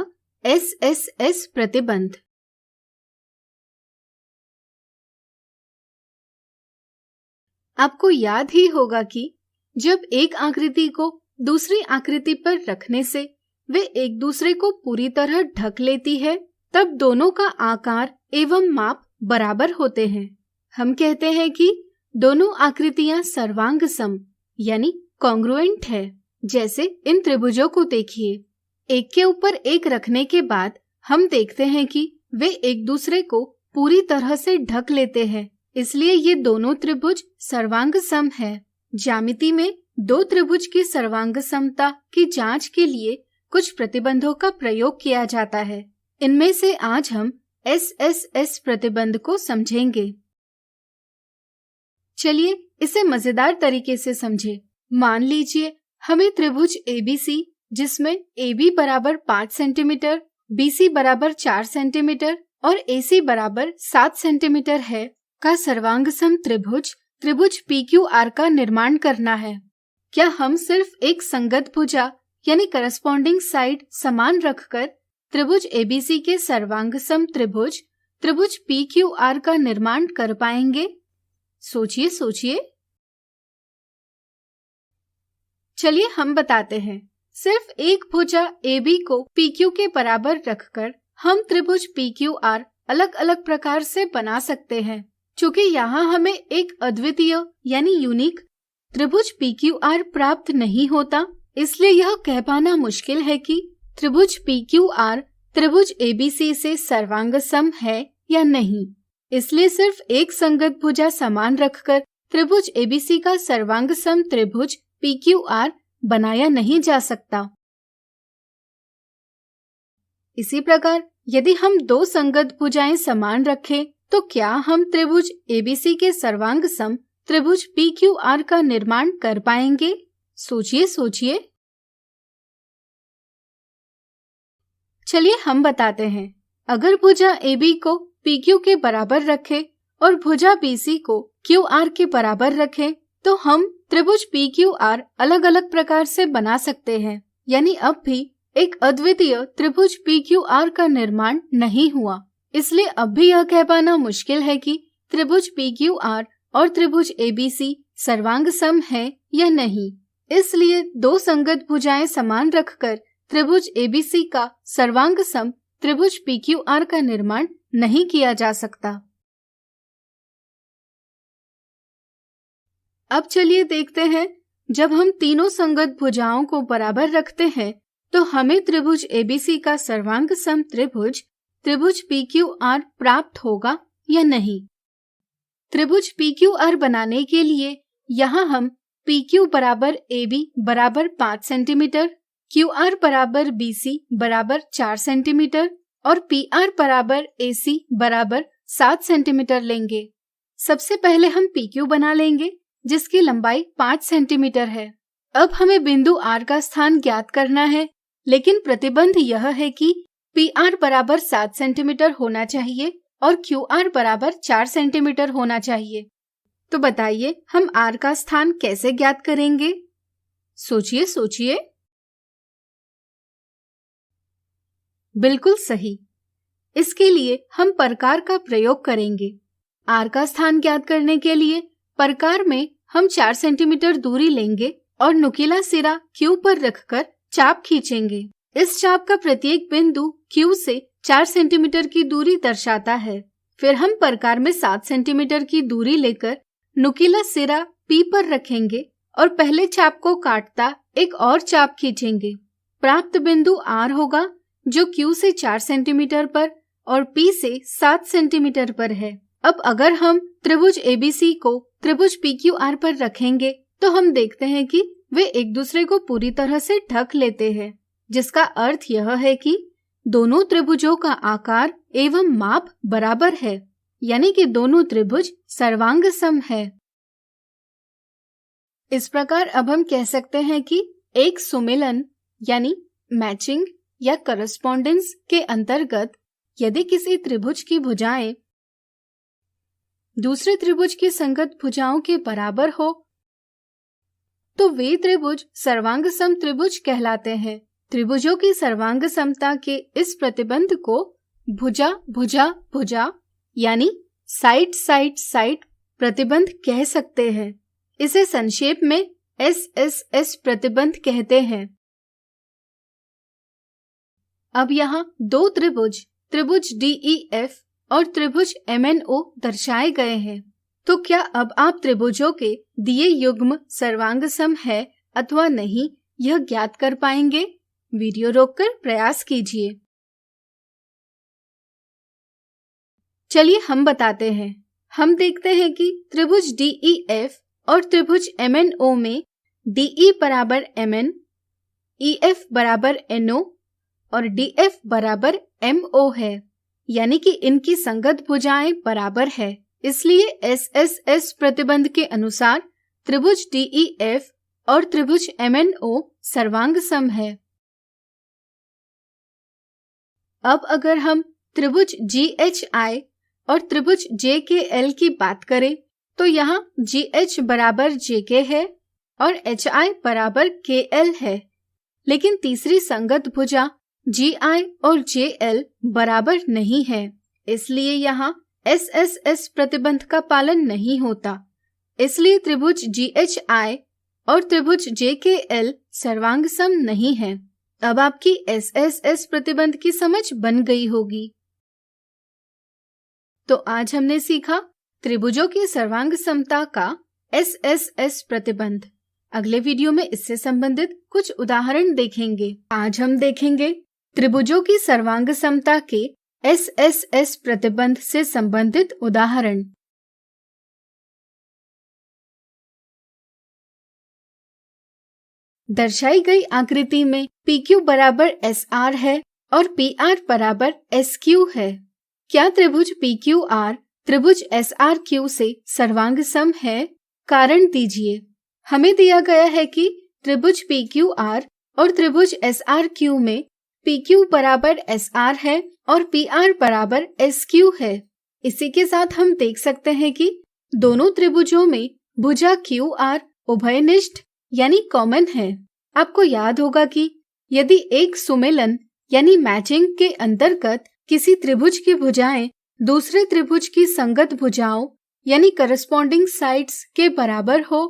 SSS प्रतिबंध। आपको याद ही होगा कि जब एक आकृति को दूसरी आकृति पर रखने से वे एक दूसरे को पूरी तरह ढक लेती है, तब दोनों का आकार एवं माप बराबर होते हैं। हम कहते हैं कि दोनों आकृतियां सर्वांग सम यानी कॉन्ग्रुएंट है। जैसे इन त्रिभुजों को देखिए, एक के ऊपर एक रखने के बाद हम देखते हैं कि वे एक दूसरे को पूरी तरह से ढक लेते हैं, इसलिए ये दोनों त्रिभुज सर्वांग सम है। ज्यामिति में दो त्रिभुज की सर्वांग समता की जांच के लिए कुछ प्रतिबंधों का प्रयोग किया जाता है। इनमें से आज हम SSS प्रतिबंध को समझेंगे। चलिए इसे मजेदार तरीके से समझे। मान लीजिए हमें त्रिभुज ABC, जिसमें AB बराबर 5 सेंटीमीटर, BC बराबर 4 सेंटीमीटर और AC बराबर 7 सेंटीमीटर है, का सर्वांग सम त्रिभुज PQR का निर्माण करना है। क्या हम सिर्फ एक संगत भुजा यानी करस्पॉन्डिंग साइड समान रखकर त्रिभुज ABC के सर्वांग सम त्रिभुज PQR का निर्माण कर पाएंगे? सोचिए। चलिए हम बताते हैं। सिर्फ एक भुजा AB को PQ के बराबर रखकर हम त्रिभुज PQR अलग अलग प्रकार से बना सकते हैं। चूँकि यहाँ हमें एक अद्वितीय यानी यूनिक त्रिभुज PQR प्राप्त नहीं होता, इसलिए यह कह पाना मुश्किल है कि त्रिभुज PQR त्रिभुज ABC से सर्वांग सम है या नहीं। इसलिए सिर्फ एक संगत भुजा समान रखकर त्रिभुज ABC का सर्वांग सम त्रिभुज PQR बनाया नहीं जा सकता। इसी प्रकार यदि हम दो संगत भुजाएं समान रखें, तो क्या हम त्रिभुज ABC के सर्वांग सम त्रिभुज PQR का निर्माण कर पाएंगे? सोचिए। चलिए हम बताते हैं। अगर भुजा AB को PQ के बराबर रखें और भुजा BC को QR के बराबर रखें, तो हम त्रिभुज PQR अलग अलग प्रकार से बना सकते हैं। यानी अब भी एक अद्वितीय त्रिभुज PQR का निर्माण नहीं हुआ। इसलिए अब भी यह कह पाना मुश्किल है कि त्रिभुज PQR और त्रिभुज ABC सर्वांग सम है या नहीं। इसलिए दो संगत भुजाएं समान रखकर त्रिभुज ABC का सर्वांग सम त्रिभुज PQR का निर्माण नहीं किया जा सकता। अब चलिए देखते हैं, जब हम तीनों संगत भुजाओं को बराबर रखते हैं तो हमें त्रिभुज ABC का सर्वांग सम त्रिभुज PQR प्राप्त होगा या नहीं। त्रिभुज PQR बनाने के लिए यहाँ हम PQ बराबर AB बराबर 5 सेंटीमीटर, QR बराबर BC बराबर 4 सेंटीमीटर और PR बराबर AC बराबर 7 सेंटीमीटर लेंगे। सबसे पहले हम PQ बना लेंगे जिसकी लंबाई 5 सेंटीमीटर है। अब हमें बिंदु R का स्थान ज्ञात करना है, लेकिन प्रतिबंध यह है कि PR बराबर 7 सेंटीमीटर होना चाहिए और QR बराबर 4 सेंटीमीटर होना चाहिए। तो बताइए हम R का स्थान कैसे ज्ञात करेंगे? सोचिए सोचिए। बिल्कुल सही। इसके लिए हम प्रकार का प्रयोग करेंगे। R का स्थान ज्ञात करने के लिए प्रकार में हम 4 सेंटीमीटर दूरी लेंगे और नुकीला सिरा Q पर रखकर चाप खींचेंगे। इस चाप का प्रत्येक बिंदु Q से 4 सेंटीमीटर की दूरी दर्शाता है। फिर हम प्रकार में 7 सेंटीमीटर की दूरी लेकर नुकीला सिरा P पर रखेंगे और पहले चाप को काटता एक और चाप खींचेंगे। प्राप्त बिंदु R होगा जो Q से 4 सेंटीमीटर पर और P से 7 सेंटीमीटर पर है। अब अगर हम त्रिभुज ABC को त्रिभुज PQR पर रखेंगे तो हम देखते हैं कि वे एक दूसरे को पूरी तरह से ढक लेते हैं, जिसका अर्थ यह है कि दोनों त्रिभुजों का आकार एवं माप बराबर है, यानी कि दोनों त्रिभुज सर्वांग सम है। इस प्रकार अब हम कह सकते हैं कि एक सुमेलन यानी मैचिंग या करस्पॉन्डेंस के अंतर्गत यदि किसी त्रिभुज की भुजाएं दूसरे त्रिभुज की संगत भुजाओं के बराबर हो तो वे त्रिभुज सर्वांग सम त्रिभुज कहलाते हैं। त्रिभुजों की सर्वांग समता के इस प्रतिबंध को भुजा भुजा भुजा यानी साइड साइड साइड प्रतिबंध कह सकते हैं। इसे संक्षेप में SSS प्रतिबंध कहते हैं। अब यहाँ दो त्रिभुज DEF और त्रिभुज MNO दर्शाए गए हैं। तो क्या अब आप त्रिभुजों के दिए युग्म सर्वांग सम है अथवा नहीं यह ज्ञात कर पाएंगे? वीडियो रोककर प्रयास कीजिए। चलिए हम बताते हैं। हम देखते हैं कि त्रिभुज DEF और त्रिभुज MNO में DE बराबर MN, EF बराबर NO और DF बराबर MO है, यानी कि इनकी संगत भुजाएं बराबर है। इसलिए SSS प्रतिबंध के अनुसार त्रिभुज DEF और त्रिभुज MNO सर्वांग सम है। अब अगर हम त्रिभुज GHI और त्रिभुज JKL की बात करें तो यहाँ GH बराबर JK है और HI बराबर KL है, लेकिन तीसरी संगत भुजा GI और JL बराबर नहीं है, इसलिए यहाँ SSS प्रतिबंध का पालन नहीं होता। इसलिए त्रिभुज GHI और त्रिभुज JKL सर्वांग सम नहीं है। अब आपकी SSS प्रतिबंध की समझ बन गई होगी। तो आज हमने सीखा त्रिभुजों की सर्वांग समता का SSS प्रतिबंध। अगले वीडियो में इससे संबंधित कुछ उदाहरण देखेंगे। आज हम देखेंगे त्रिभुजों की सर्वांग समता के SSS प्रतिबंध से संबंधित उदाहरण। दर्शाई गई आकृति में PQ बराबर SR है और PR बराबर SQ है। क्या त्रिभुज PQR त्रिभुज SRQ से सर्वांग सम है? कारण दीजिए। हमें दिया गया है कि त्रिभुज PQR और त्रिभुज SRQ में PQ बराबर SR है और PR बराबर SQ है। इसी के साथ हम देख सकते हैं कि दोनों त्रिभुजों में भुजा QR उभयनिष्ठ यानी कॉमन है। आपको याद होगा कि यदि एक सुमेलन यानी मैचिंग के अंतर्गत किसी त्रिभुज की भुजाएं दूसरे त्रिभुज की संगत भुजाओं यानी करस्पॉन्डिंग साइड्स के बराबर हो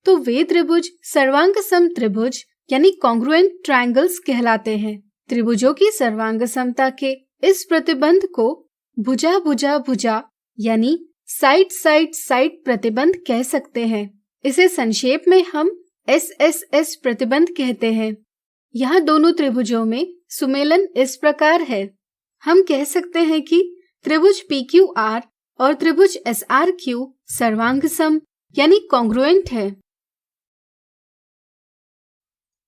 तो वे त्रिभुज सर्वांग सम त्रिभुज यानी कॉन्ग्रुएंट ट्रायंगल्स कहलाते हैं। त्रिभुजों की सर्वांग समता के इस प्रतिबंध को भुजा भुजा भुजा यानी साइड साइड साइड प्रतिबंध कह सकते हैं। इसे संक्षेप में हम SSS प्रतिबंध कहते हैं। यहाँ दोनों त्रिभुजों में सुमेलन इस प्रकार है। हम कह सकते हैं कि त्रिभुज PQR और त्रिभुज SRQ सर्वांग सम यानी कॉन्ग्रुएंट है।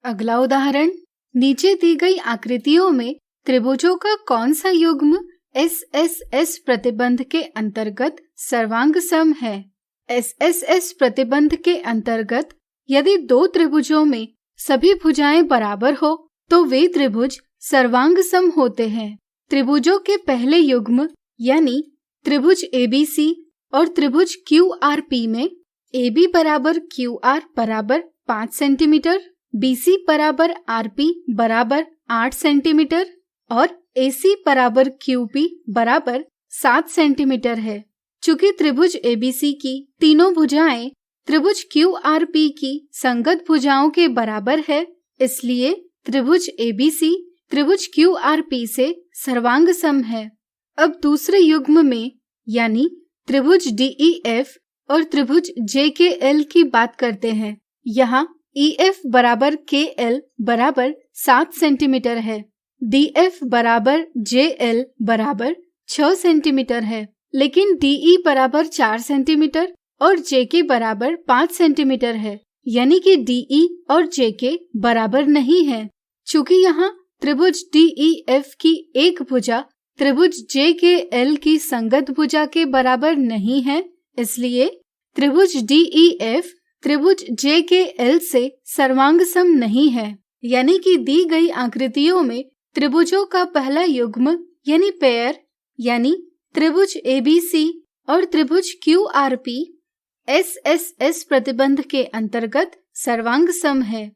अगला उदाहरण, नीचे दी गई आकृतियों में त्रिभुजों का कौन सा युग्म SSS प्रतिबंध के अंतर्गत सर्वांग सम है। SSS प्रतिबंध के अंतर्गत यदि दो त्रिभुजों में सभी भुजाएं बराबर हो तो वे त्रिभुज सर्वांग सम होते हैं। त्रिभुजों के पहले युग्म यानी त्रिभुज ABC और त्रिभुज QRP में AB बराबर QR बराबर 5 सेंटीमीटर, BC बराबर RP बराबर 8 सेंटीमीटर और AC बराबर QP बराबर 7 सेंटीमीटर है। चूंकि त्रिभुज ABC की तीनों भुजाएं त्रिभुज QRP की संगत भुजाओं के बराबर है, इसलिए त्रिभुज ABC त्रिभुज QRP से सर्वांग सम है। अब दूसरे युग्म में यानी त्रिभुज DEF और त्रिभुज JKL की बात करते हैं। यहाँ EF बराबर KL बराबर 7 सेंटीमीटर है, DF बराबर JL बराबर 6 सेंटीमीटर है, लेकिन DE बराबर 4 सेंटीमीटर और JK बराबर 5 सेंटीमीटर है, यानी कि DE और JK बराबर नहीं है। चूंकि यहाँ त्रिभुज DEF की एक भुजा त्रिभुज JKL की संगत भुजा के बराबर नहीं है, इसलिए त्रिभुज DEF त्रिभुज JKL से सर्वांग सम नहीं है। यानी कि दी गई आकृतियों में त्रिभुजों का पहला युग्म यानी पेयर यानी त्रिभुज ABC और त्रिभुज QRP SSS प्रतिबंध के अंतर्गत सर्वांग सम है।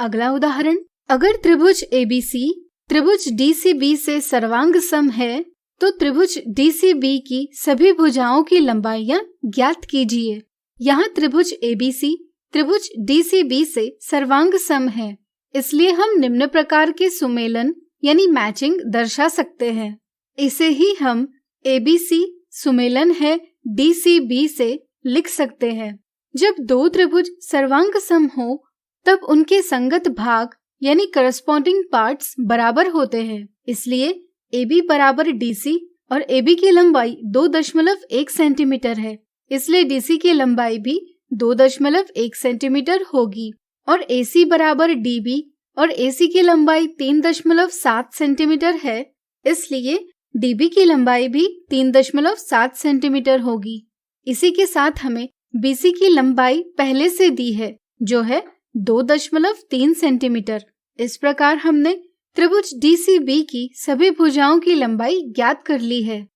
अगला उदाहरण, अगर त्रिभुज ABC त्रिभुज DCB से सर्वांग सम है तो त्रिभुज DCB की सभी भुजाओं की लंबाइयां ज्ञात कीजिए। यहाँ त्रिभुज ABC त्रिभुज DCB से सर्वांग सम है, इसलिए हम निम्न प्रकार के सुमेलन यानी मैचिंग दर्शा सकते हैं। इसे ही हम ABC सुमेलन है DCB से लिख सकते हैं। जब दो त्रिभुज सर्वांग सम हो तब उनके संगत भाग यानी करस्पॉन्डिंग पार्ट्स बराबर होते हैं, इसलिए AB बराबर DC और AB की लंबाई 2.1 सेंटीमीटर है, इसलिए DC की लंबाई भी 2.1 सेंटीमीटर होगी और AC बराबर DB और AC की लंबाई 3.7 सेंटीमीटर है, इसलिए DB की लंबाई भी 3.7 सेंटीमीटर होगी। इसी के साथ हमें BC की लंबाई पहले से दी है जो है 2.3 सेंटीमीटर। इस प्रकार हमने त्रिभुज DCB की सभी भुजाओं की लंबाई ज्ञात कर ली है।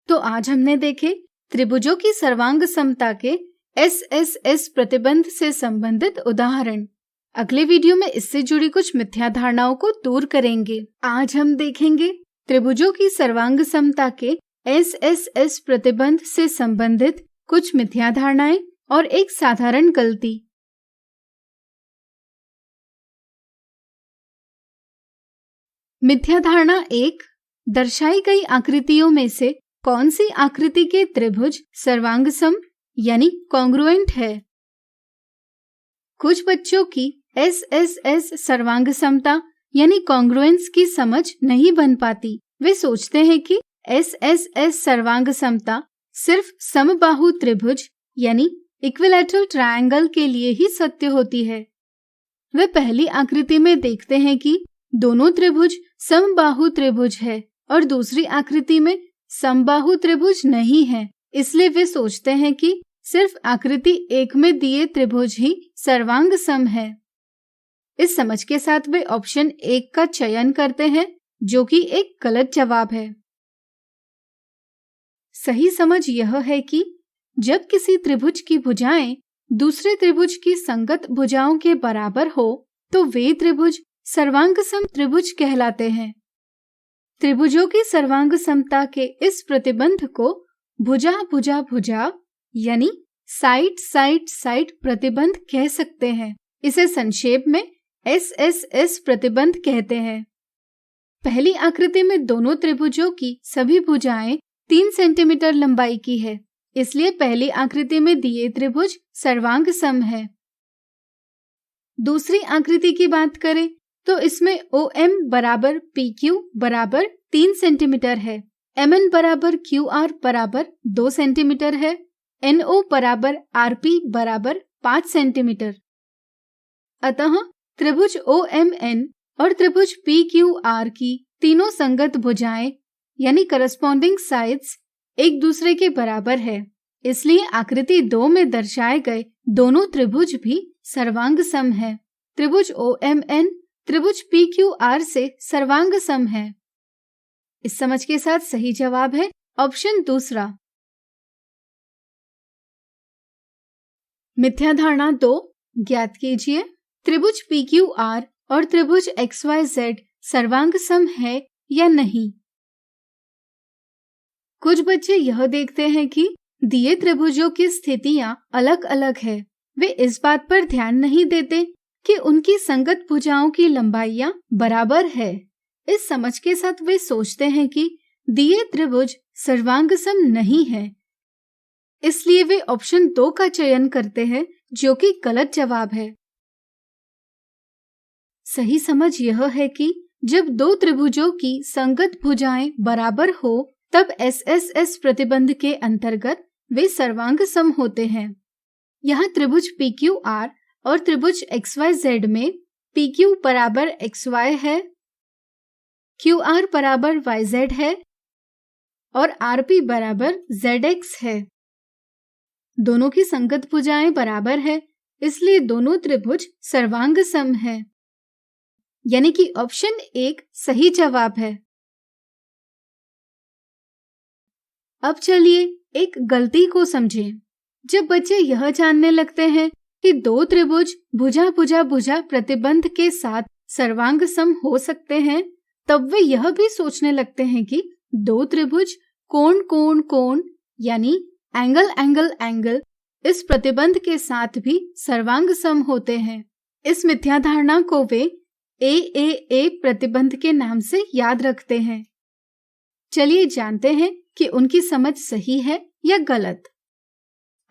तो आज हमने देखे त्रिभुजों की सर्वांग समता के SSS प्रतिबंध से संबंधित उदाहरण। अगले वीडियो में इससे जुड़ी कुछ मिथ्या धारणाओं को दूर करेंगे। आज हम देखेंगे त्रिभुजों की सर्वांग समता के SSS प्रतिबंध से संबंधित कुछ मिथ्या धारणाएं और एक साधारण गलती। मिथ्या धारणा 1, दर्शाई गई आकृतियों में से कौन सी आकृति के त्रिभुज सर्वांग सम यानी कॉन्ग्रुएंट है। कुछ बच्चों की SSS सर्वांग समता यानी कॉन्ग्रुएंस की समझ नहीं बन पाती। वे सोचते हैं कि SSS सर्वांग समता सिर्फ समबाहु त्रिभुज यानी इक्विलैटरल ट्रायंगल के लिए ही सत्य होती है। वे पहली आकृति में देखते हैं कि दोनों त्रिभुज समबाहु त्रिभुज है और दूसरी आकृति में समबाहु त्रिभुज नहीं है, इसलिए वे सोचते हैं कि सिर्फ आकृति 1 में दिए त्रिभुज ही सर्वांग सम है। इस समझ के साथ वे ऑप्शन 1 का चयन करते हैं, जो कि एक गलत जवाब है। सही समझ यह है कि जब किसी त्रिभुज की भुजाएं दूसरे त्रिभुज की संगत भुजाओं के बराबर हो तो वे त्रिभुज सर्वांग सम त्रिभुज कहलाते हैं। त्रिभुजों की सर्वांग समता के इस प्रतिबंध को भुजा भुजा भुजा यानी साइड साइड साइड प्रतिबंध कह सकते हैं। इसे संक्षेप में SSS प्रतिबंध कहते हैं। पहली आकृति में दोनों त्रिभुजों की सभी भुजाएं 3 सेंटीमीटर लंबाई की है, इसलिए पहली आकृति में दिए त्रिभुज सर्वांग सम है। दूसरी आकृति की बात करें तो इसमें OM बराबर PQ बराबर 3 सेंटीमीटर है, MN बराबर QR बराबर 2 सेंटीमीटर है, NO बराबर RP बराबर 5 सेंटीमीटर। अतः त्रिभुज OMN और त्रिभुज PQR की तीनों संगत भुजाएं यानी करस्पॉन्डिंग साइड्स एक दूसरे के बराबर है। इसलिए आकृति 2 में दर्शाए गए दोनों त्रिभुज भी सर्वांग सम है। त्रिभुज OMN त्रिभुज PQR से सर्वांग सम है। इस समझ के साथ सही जवाब है ऑप्शन दूसरा। मिथ्या धारणा 2 ज्ञात कीजिए। त्रिभुज PQR और त्रिभुज XYZ सर्वांग सम है या नहीं। कुछ बच्चे यह देखते हैं कि दिए त्रिभुजों की स्थितियां अलग अलग है। वे इस बात पर ध्यान नहीं देते कि उनकी संगत भुजाओं की लंबाइयां बराबर है। इस समझ के साथ वे सोचते हैं कि दिए त्रिभुज सर्वांग सम नहीं है, इसलिए वे ऑप्शन 2 का चयन करते हैं, जो कि गलत जवाब है। सही समझ यह है कि जब दो त्रिभुजों की संगत भुजाएं बराबर हो तब SSS प्रतिबंध के अंतर्गत वे सर्वांग सम होते हैं। यहाँ त्रिभुज PQR और त्रिभुज XYZ में PQ बराबर XY है, QR बराबर YZ है और RP बराबर ZX है। दोनों की संगत भुजाएं बराबर है, इसलिए दोनों त्रिभुज सर्वांग सम है, यानी कि ऑप्शन 1 सही जवाब है। अब चलिए एक गलती को समझें। जब बच्चे यह जानने लगते हैं कि दो त्रिभुज भुजा भुजा भुजा प्रतिबंध के साथ सर्वांग सम हो सकते हैं, तब वे यह भी सोचने लगते हैं कि दो त्रिभुज कोण कोण कोण यानी एंगल एंगल एंगल इस प्रतिबंध के साथ भी सर्वांग सम होते हैं। इस मिथ्या धारणा को वे AAA प्रतिबंध के नाम से याद रखते हैं। चलिए जानते हैं कि उनकी समझ सही है या गलत।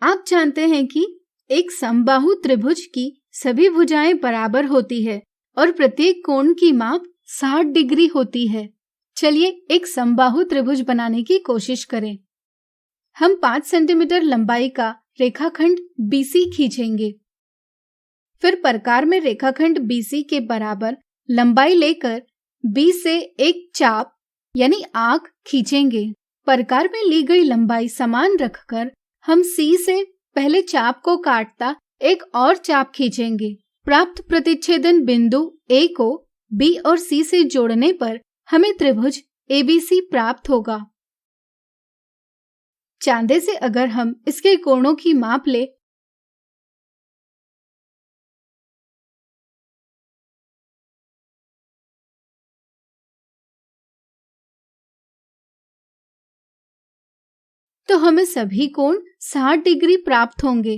आप जानते हैं कि एक समबाहु त्रिभुज की सभी भुजाएं बराबर होती है और प्रत्येक कोण की माप 60 डिग्री होती है। चलिए एक समबाहु त्रिभुज बनाने की कोशिश करें। हम 5 सेंटीमीटर लंबाई का रेखाखंड BC खींचेंगे। फिर प्रकार में रेखाखंड BC के बराबर लंबाई लेकर B से एक चाप यानी आर्क खींचेंगे। प्रकार में ली गई लंबाई समान रखकर हम C से पहले चाप को काटता एक और चाप खींचेंगे। प्राप्त प्रतिच्छेदन बिंदु A को B और C से जोड़ने पर हमें त्रिभुज ABC प्राप्त होगा। चांदे से अगर हम इसके कोणों की माप ले तो हमें सभी कोण 60 डिग्री प्राप्त होंगे।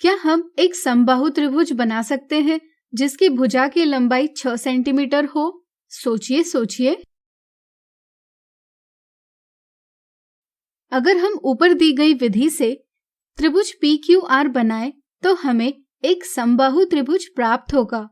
क्या हम एक समबाहु त्रिभुज बना सकते हैं जिसकी भुजा की लंबाई 6 सेंटीमीटर हो? सोचिए सोचिए। अगर हम ऊपर दी गई विधि से त्रिभुज PQR बनाएं तो हमें एक समबाहु त्रिभुज प्राप्त होगा।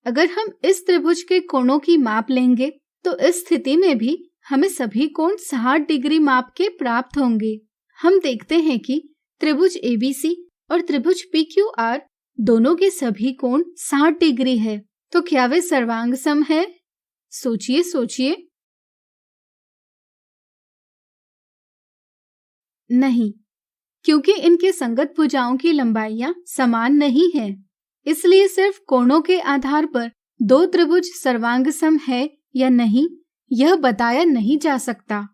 अगर हम इस त्रिभुज के कोणों की माप लेंगे तो इस स्थिति में भी हमें सभी कोण 60 डिग्री माप के प्राप्त होंगे। हम देखते हैं कि त्रिभुज ABC और त्रिभुज PQR दोनों के सभी कोण 60 डिग्री है, तो क्या वे सर्वांग सम है? सोचिए सोचिए। नहीं, क्योंकि इनके संगत भुजाओं की लंबाइयां समान नहीं है, इसलिए सिर्फ कोणों के आधार पर दो त्रिभुज सर्वांग सम है या नहीं यह बताया नहीं जा सकता।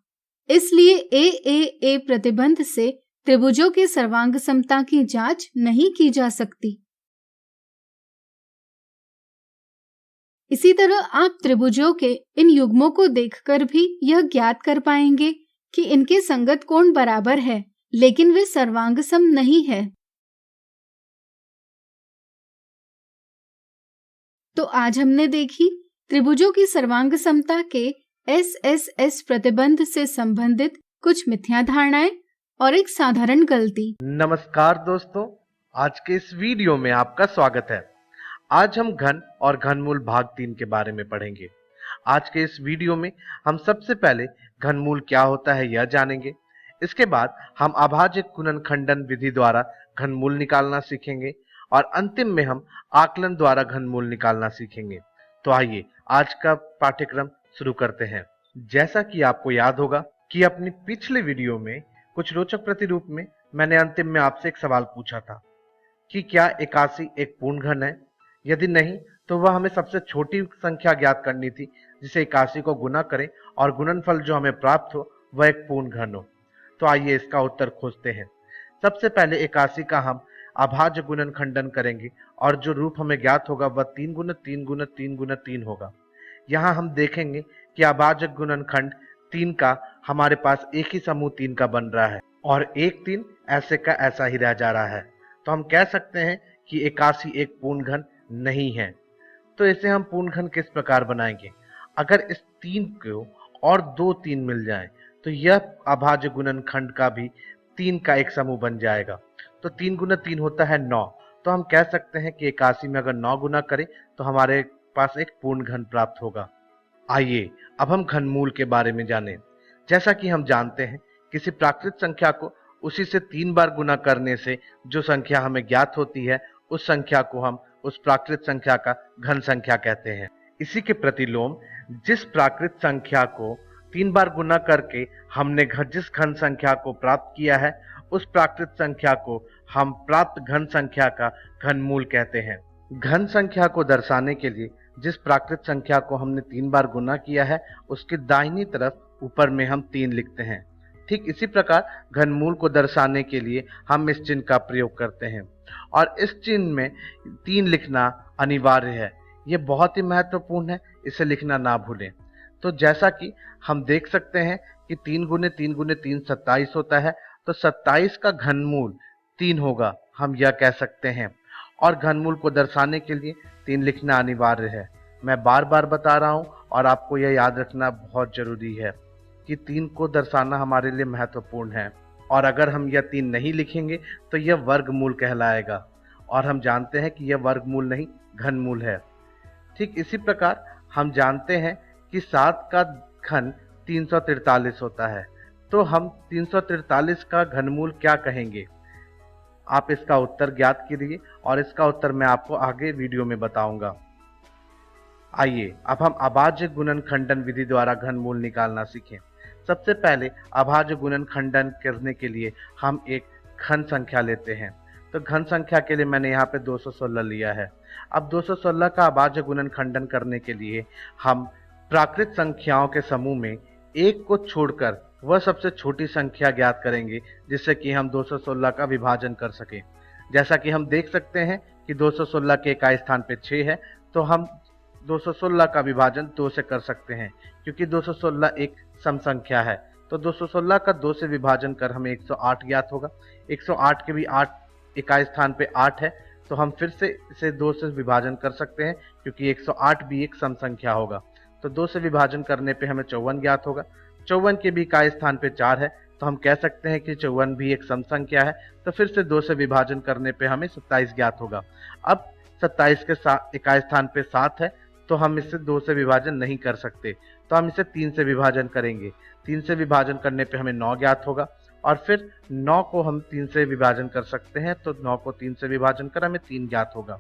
इसलिए AAA प्रतिबंध से त्रिभुजों के सर्वांग समता की जांच नहीं की जा सकती। इसी तरह आप त्रिभुजों के इन युग्मों को देखकर भी यह ज्ञात कर पाएंगे कि इनके संगत कोण बराबर है, लेकिन वे सर्वांग सम नहीं है। तो आज हमने देखी त्रिभुजों की सर्वांग समता के SSS प्रतिबंध से संबंधित कुछ मिथ्या धारणाएं और एक साधारण गलती। नमस्कार दोस्तों, आज के इस वीडियो में आपका स्वागत है। आज हम घन और घनमूल भाग 3 के बारे में पढ़ेंगे। आज के इस वीडियो में हम सबसे पहले घनमूल क्या होता है यह जानेंगे। इसके बाद हम अभाज्य गुणनखंडन विधि द्वारा घनमूल निकालना सीखेंगे और अंतिम में हम आकलन द्वारा घनमूल निकालना सीखेंगे। तो आइए आज का पाठ्यक्रम शुरू करते हैं। जैसा कि आपको याद होगा कि अपनी पिछले वीडियो में कुछ रोचक प्रतिरूप में मैंने अंतिम में आपसे एक सवाल पूछा था कि क्या 81 एक पूर्ण घन है। यदि नहीं तो वह हमें सबसे छोटी संख्या ज्ञात करनी थी जिसे 81 को गुना करें और गुणनफल जो हमें प्राप्त हो वह एक पूर्ण घन हो। तो आइए इसका उत्तर खोजते हैं। सबसे पहले 81 का हम अभाज्य गुणनखंडन करेंगे और जो रूप हमें ज्ञात होगा वह 3 गुना 3 गुना 3 गुना 3 होगा। यहाँ हम देखेंगे कि अभाज्य गुणनखंड 3 का हमारे पास एक ही समूह 3 का बन रहा है और एक 3 ऐसे का ऐसा ही रह जा रहा है। तो हम कह सकते हैं कि 81 एक पूर्ण घन नहीं है। तो इसे हम पूर्ण घन किस प्रकार बनाएंगे। अगर इस 3 को और 2 3 मिल जाएं तो यह अभाज्य गुणनखंड का भी 3 का एक समूह बन जाएगा। तो 3 गुना 3 होता है 9। तो हम कह सकते हैं कि 81 में अगर 9 गुना करें तो हमारे पास एक पूर्ण घन प्राप्त होगा। आइए अब हम घनमूल के बारे में जानें। जैसा कि हम जानते हैं किसी प्राकृत संख्या को उसी से 3 बार गुना करने से जो संख्या हमें ज्ञात होती है उस संख्या को हम उस प्राकृत संख्या का घन संख्या कहते हैं। इसी के प्रतिलोम जिस प्राकृत संख्या को 3 बार गुना करके हमने जिस घन संख्या को प्राप्त किया है उस प्राकृत संख्या को हम प्राप्त घन संख्या का घनमूल कहते हैं। घन संख्या को दर्शाने के लिए जिस प्राकृत संख्या को हमने 3 बार गुना किया है उसके दाहिनी तरफ ऊपर में हम 3 लिखते हैं। ठीक इसी प्रकार घनमूल को दर्शाने के लिए हम इस चिन्ह का प्रयोग करते हैं और इस चिन्ह में 3 लिखना अनिवार्य है। यह बहुत ही महत्वपूर्ण है, इसे लिखना ना भूलें। तो जैसा कि हम देख सकते हैं कि 3 गुने 3 गुने 3 27 होता है। तो 27 का घनमूल 3 होगा, हम यह कह सकते हैं। और घनमूल को दर्शाने के लिए 3 लिखना अनिवार्य है। मैं बार बार बता रहा हूं और आपको यह याद रखना बहुत जरूरी है कि 3 को दर्शाना हमारे लिए महत्वपूर्ण है। और अगर हम यह 3 नहीं लिखेंगे तो यह वर्गमूल कहलाएगा और हम जानते हैं कि यह वर्गमूल नहीं घनमूल है। ठीक इसी प्रकार हम जानते हैं कि 7 का घन 343 होता है। तो हम 343 का घनमूल क्या कहेंगे। आप इसका उत्तर ज्ञात कीजिए और इसका उत्तर मैं आपको आगे वीडियो में बताऊंगा। आइए अब हम अभाज्य गुणनखंडन विधि द्वारा घनमूल निकालना सीखें। सबसे पहले अभाज्य गुणनखंडन करने के लिए हम एक घन संख्या लेते हैं। तो घन संख्या के लिए मैंने यहाँ पे 216 लिया है। अब 216 का अभाज्य गुणनखंडन करने के लिए हम प्राकृत संख्याओं के समूह में एक को छोड़कर वह सबसे छोटी संख्या ज्ञात करेंगे जिससे कि हम 216 का विभाजन कर सकें। जैसा कि हम देख सकते हैं कि 216 के इकाई स्थान पे 6 है तो हम 216 का विभाजन 2 से कर सकते हैं क्योंकि 216 एक सम संख्या है। तो 216 का 2 से विभाजन कर हमें 108 ज्ञात होगा। 108 के भी 8 इकाई स्थान पे 8 है तो हम फिर से इसे 2 से विभाजन कर सकते हैं क्योंकि 108 भी एक सम संख्या होगा। तो 2 से विभाजन करने पे हमें 54 ज्ञात होगा। 54 के भी इकाई स्थान पे 4 है तो हम कह सकते हैं कि 54 भी एक सम संख्या है। तो फिर से 2 से विभाजन करने पे हमें 27 ज्ञात होगा। अब 27 के इकाई स्थान पे 7 है तो हम इससे 2 से विभाजन नहीं कर सकते तो हम इसे 3 से विभाजन करेंगे। 3 से विभाजन करने पे हमें 9 ज्ञात होगा और फिर 9 को हम 3 से विभाजन कर सकते हैं तो 9 को 3 से विभाजन कर हमें 3 ज्ञात होगा।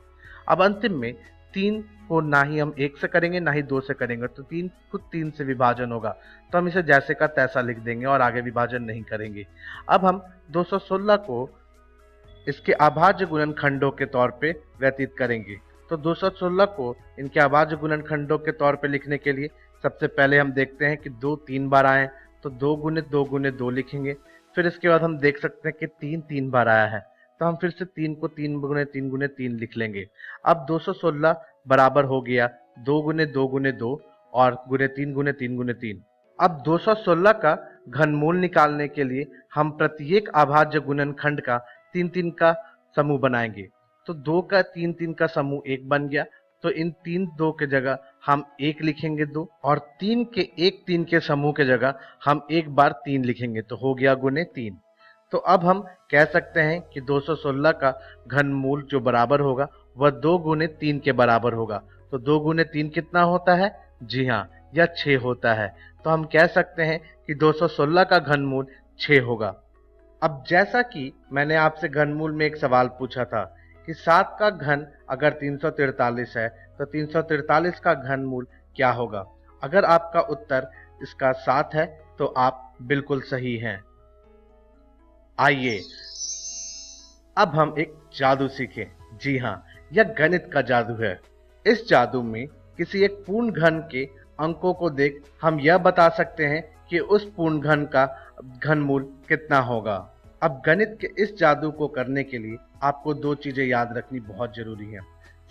अब अंतिम में 3 को ना ही हम 1 से करेंगे ना ही 2 से करेंगे तो 3 को 3 से विभाजन होगा तो हम इसे जैसे का तैसा लिख देंगे और आगे विभाजन नहीं करेंगे। अब हम 216 को इसके अभाज्य गुणनखंडों के तौर पे व्यतीत करेंगे। तो 216 को इनके अभाज्य गुणनखंडों के तौर पे लिखने के लिए सबसे पहले हम देखते हैं कि 2 3 बार आए तो 2 गुने 2 गुने 2 लिखेंगे। फिर इसके बाद हम देख सकते हैं कि 3 3 बार आया है तो हम फिर से 3 को 3 गुने 3 गुने 3 लिख लेंगे। अब 216 बराबर हो गया 2 गुने 2 गुने 2 और गुने 3 गुने 3 गुने 3। अब 216 का घनमूल निकालने के लिए हम प्रत्येक अभाज्य गुणनखंड का 3 3 का समूह बनाएंगे। तो 2 का 3 3 का समूह 1 बन गया तो इन 3 2 के जगह हम 1 लिखेंगे 2 और 3 के 1 3 के समूह के जगह हम एक बार 3 लिखेंगे तो हो गया गुने 3। तो अब हम कह सकते हैं कि 216 का घनमूल जो बराबर होगा वह 2 गुने 3 के बराबर होगा। तो 2 गुने 3 कितना होता है? जी हाँ, यह 6 होता है। तो हम कह सकते हैं कि 216 का घनमूल 6 होगा। अब जैसा कि मैंने आपसे घनमूल में एक सवाल पूछा था कि 7 का घन अगर 343 है तो 343 का घनमूल क्या होगा? अगर आपका उत्तर इसका 7 है तो आप बिल्कुल सही हैं। आइए अब हम एक जादू सीखें। जी हाँ, यह गणित का जादू है। इस जादू में किसी एक पूर्ण घन के अंकों को देख हम यह बता सकते हैं कि उस पूर्ण घन का घनमूल कितना होगा। अब गणित के इस जादू को करने के लिए आपको 2 चीजें याद रखनी बहुत जरूरी है।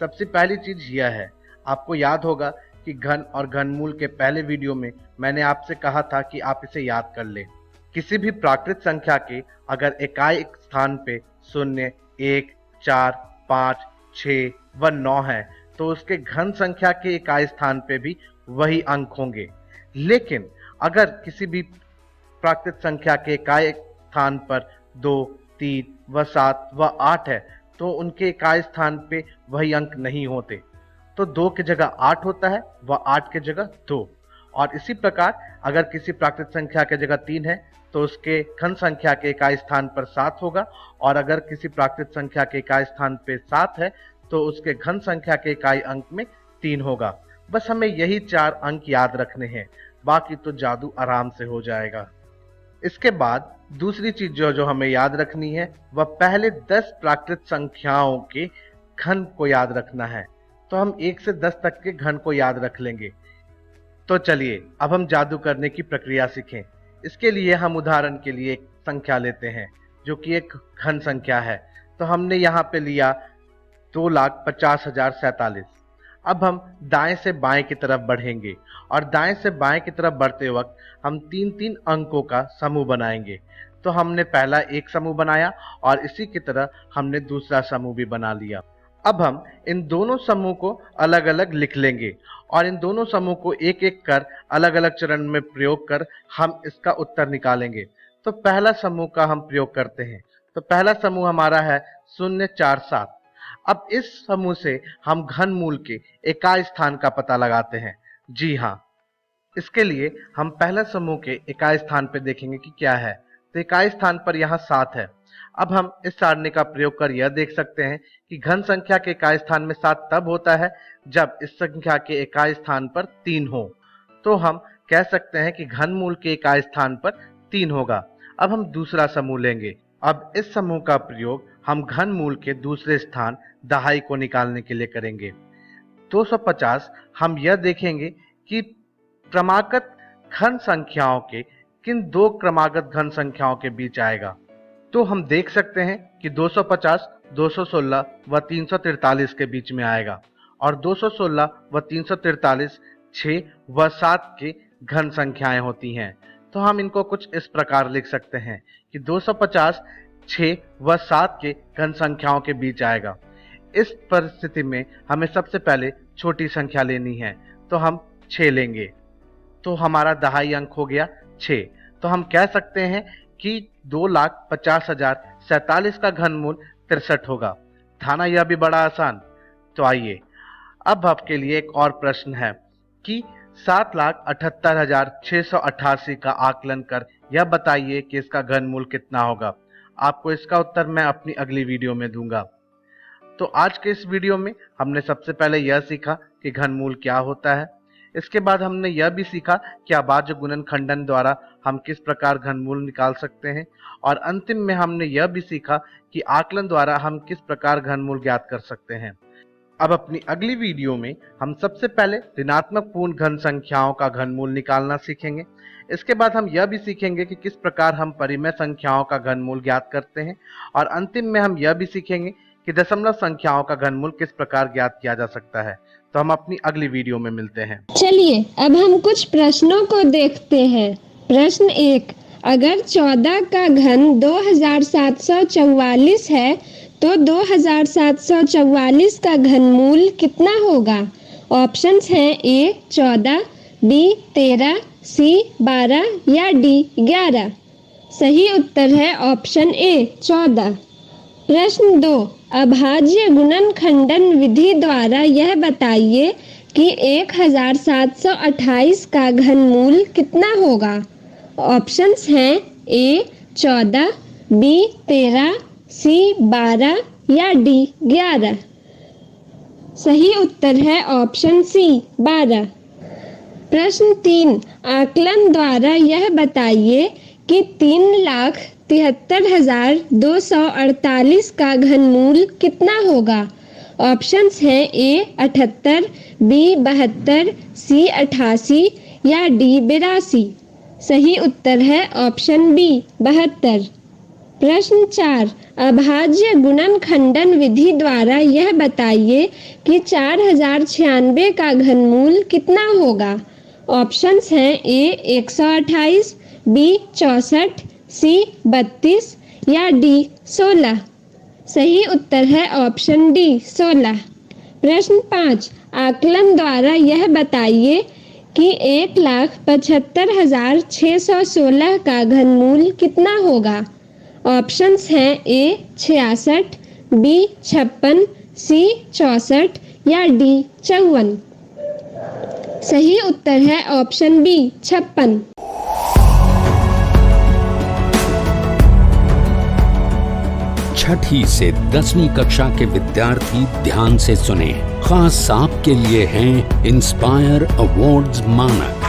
सबसे पहली चीज यह है, आपको याद होगा कि घन और घनमूल के पहले वीडियो में मैंने आपसे कहा था कि आप इसे याद कर लें। किसी भी प्राकृत संख्या के अगर इकाई स्थान पे 0, 1, 4, 5, 6 व 9 है तो उसके घन संख्या के इकाई स्थान पे भी वही अंक होंगे। लेकिन अगर किसी भी प्राकृत संख्या के इकाई स्थान पर 2, 3 व 7 व 8 है तो उनके इकाई स्थान पे वही अंक नहीं होते। तो 2 की जगह 8 होता है व 8 की जगह 2। और इसी प्रकार अगर किसी प्राकृत संख्या की जगह 3 है तो उसके घन संख्या के इकाई स्थान पर 7 होगा। और अगर किसी प्राकृत संख्या के इकाई स्थान पे 7 है तो उसके घन संख्या के इकाई अंक में 3 होगा। बस हमें यही 4 अंक याद रखने हैं, बाकी तो जादू आराम से हो जाएगा। इसके बाद दूसरी चीज जो हमें याद रखनी है वह पहले 10 प्राकृत संख्याओं के घन को याद रखना है। तो हम 1 से 10 तक के घन को याद रख लेंगे। तो चलिए अब हम जादू करने की प्रक्रिया सीखें। इसके लिए हम उदाहरण के लिए एक संख्या लेते हैं जो कि एक घन संख्या है। तो हमने यहाँ पे लिया 2,50,047। अब हम दाएं से बाएं की तरफ बढ़ेंगे और दाएं से बाएं की तरफ बढ़ते वक्त हम 3-3 अंकों का समूह बनाएंगे। तो हमने पहला एक समूह बनाया और इसी की तरह हमने दूसरा समूह भी बना लिया। अब हम इन दोनों समूह को अलग अलग लिख लेंगे और इन दोनों समूह को एक एक कर अलग अलग चरण में प्रयोग कर हम इसका उत्तर निकालेंगे। तो पहला समूह का हम प्रयोग करते हैं। तो पहला समूह हमारा है 047। अब इस समूह से हम घनमूल के इकाई स्थान का पता लगाते हैं। जी हाँ, इसके लिए हम पहला समूह के इकाई स्थान पर देखेंगे कि क्या है। तो इकाई स्थान पर यहाँ 7 है। अब हम इस सारणी का प्रयोग कर यह देख सकते हैं कि घन संख्या के इकाई स्थान में 7 तब होता है जब इस संख्या के इकाई स्थान पर 3 हो। तो हम कह सकते हैं कि घनमूल के इकाई स्थान पर 3 होगा। अब हम दूसरा समूह लेंगे। अब इस समूह का प्रयोग हम घनमूल के दूसरे स्थान दहाई को निकालने के लिए करेंगे। 250 हम यह देखेंगे कि क्रमागत घन संख्याओं के किन 2 क्रमागत घन संख्याओं के बीच आएगा। तो हम देख सकते हैं कि 250, 216 व 343 के बीच में आएगा और 216 व 343 6 व 7 के घन संख्याएं होती हैं। तो हम इनको कुछ इस प्रकार लिख सकते हैं कि 250 6 व 7 के घन संख्याओं के बीच आएगा। इस परिस्थिति में हमें सबसे पहले छोटी संख्या लेनी है। तो हम 6 लेंगे। तो हमारा दहाई अंक हो गया 6। तो हम कह सकते हैं कि 2,50,047 का घनमूल 63 होगा। था ना यह भी बड़ा आसान। तो आइए अब आपके लिए एक और प्रश्न है कि 7,78,688 का आकलन कर यह बताइए कि इसका घनमूल कितना होगा। आपको इसका उत्तर मैं अपनी अगली वीडियो में दूंगा। तो आज के इस वीडियो में हमने सबसे पहले यह सीखा कि घनमूल क्या होता है। इसके बाद हमने यह भी सीखा कि अभाज्य गुणन खंडन द्वारा हम किस प्रकार घनमूल निकाल सकते हैं और अंतिम में हमने यह भी सीखा कि आकलन द्वारा हम किस प्रकार घनमूल ज्ञात कर सकते हैं। अब अपनी अगली वीडियो में हम सबसे पहले ऋणात्मक पूर्ण घन संख्याओं का घनमूल निकालना सीखेंगे। इसके बाद हम यह भी सीखेंगे कि किस प्रकार हम परिमेय संख्याओं का घनमूल ज्ञात करते हैं और अंतिम में हम यह भी सीखेंगे कि दशमलव संख्याओं का घनमूल किस प्रकार ज्ञात किया जा सकता है। तो हम अपनी अगली वीडियो में मिलते हैं। चलिए अब हम कुछ प्रश्नों को देखते हैं। प्रश्न 1, अगर 14 का घन 2744 है तो 2744 का घनमूल कितना होगा। ऑप्शंस हैं A 14, B 13, C 12 या D 11। सही उत्तर है ऑप्शन ए 14। प्रश्न 2, अभाज्य गुणनखंडन विधि द्वारा यह बताइए कि 1728 का घनमूल कितना होगा। ऑप्शंस हैं ए 14, बी 13, सी 12 या डी 11। सही उत्तर है ऑप्शन सी 12। प्रश्न 3, आकलन द्वारा यह बताइए कि 3,73,248 का घनमूल कितना होगा। ऑप्शंस हैं ए 78, बी 72, सी 88 या डी 82। सही उत्तर है ऑप्शन बी 72। प्रश्न 4, अभाज्य गुणनखंडन विधि द्वारा यह बताइए कि 4096 का घनमूल कितना होगा। ऑप्शंस हैं ए 128, बी 64, सी 32 या डी 16। सही उत्तर है ऑप्शन डी 16। प्रश्न 5, आकलन द्वारा यह बताइए कि 1,75,616 का घनमूल कितना होगा। ऑप्शंस हैं ए 66, बी 56, सी 64 या डी 54। सही उत्तर है ऑप्शन बी 56। छठी से 10वीं कक्षा के विद्यार्थी ध्यान से सुने, खास आपके लिए हैं इंस्पायर अवार्ड्स मानक।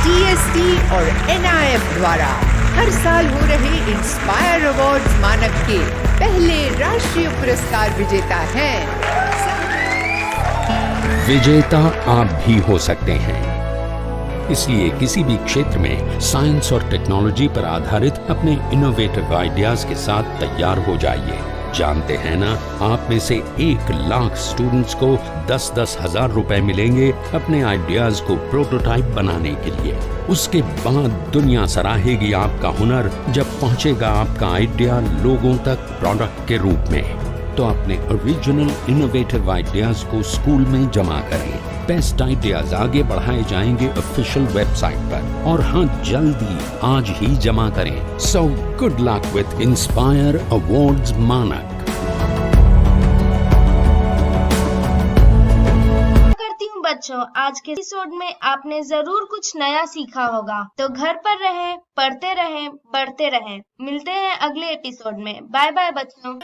TST और NIF द्वारा हर साल हो रहे इंस्पायर अवार्ड्स मानक के पहले राष्ट्रीय पुरस्कार विजेता हैं। विजेता आप भी हो सकते हैं। इसलिए किसी भी क्षेत्र में साइंस और टेक्नोलॉजी पर आधारित अपने इनोवेटिव आइडियाज के साथ तैयार हो जाइए। जानते हैं ना, आप में से 1 लाख स्टूडेंट्स को 10-10 हजार रुपए मिलेंगे अपने आइडियाज को प्रोटोटाइप बनाने के लिए। उसके बाद दुनिया सराहेगी आपका हुनर जब पहुंचेगा आपका आइडिया लोगों तक प्रोडक्ट के रूप में। तो अपने ओरिजिनल इनोवेटिव आइडियाज को स्कूल में जमा करें। बेस्ट आइडियाज आगे बढ़ाए जाएंगे ऑफिशियल वेबसाइट पर, और हाँ, जल्दी आज ही जमा करें। So good luck with inspire awards मानक। करती हूँ बच्चों, आज के एपिसोड में आपने जरूर कुछ नया सीखा होगा। तो घर पर रहें, पढ़ते रहें, बढ़ते रहें। मिलते हैं अगले एपिसोड में। बाय बाय बच्चों।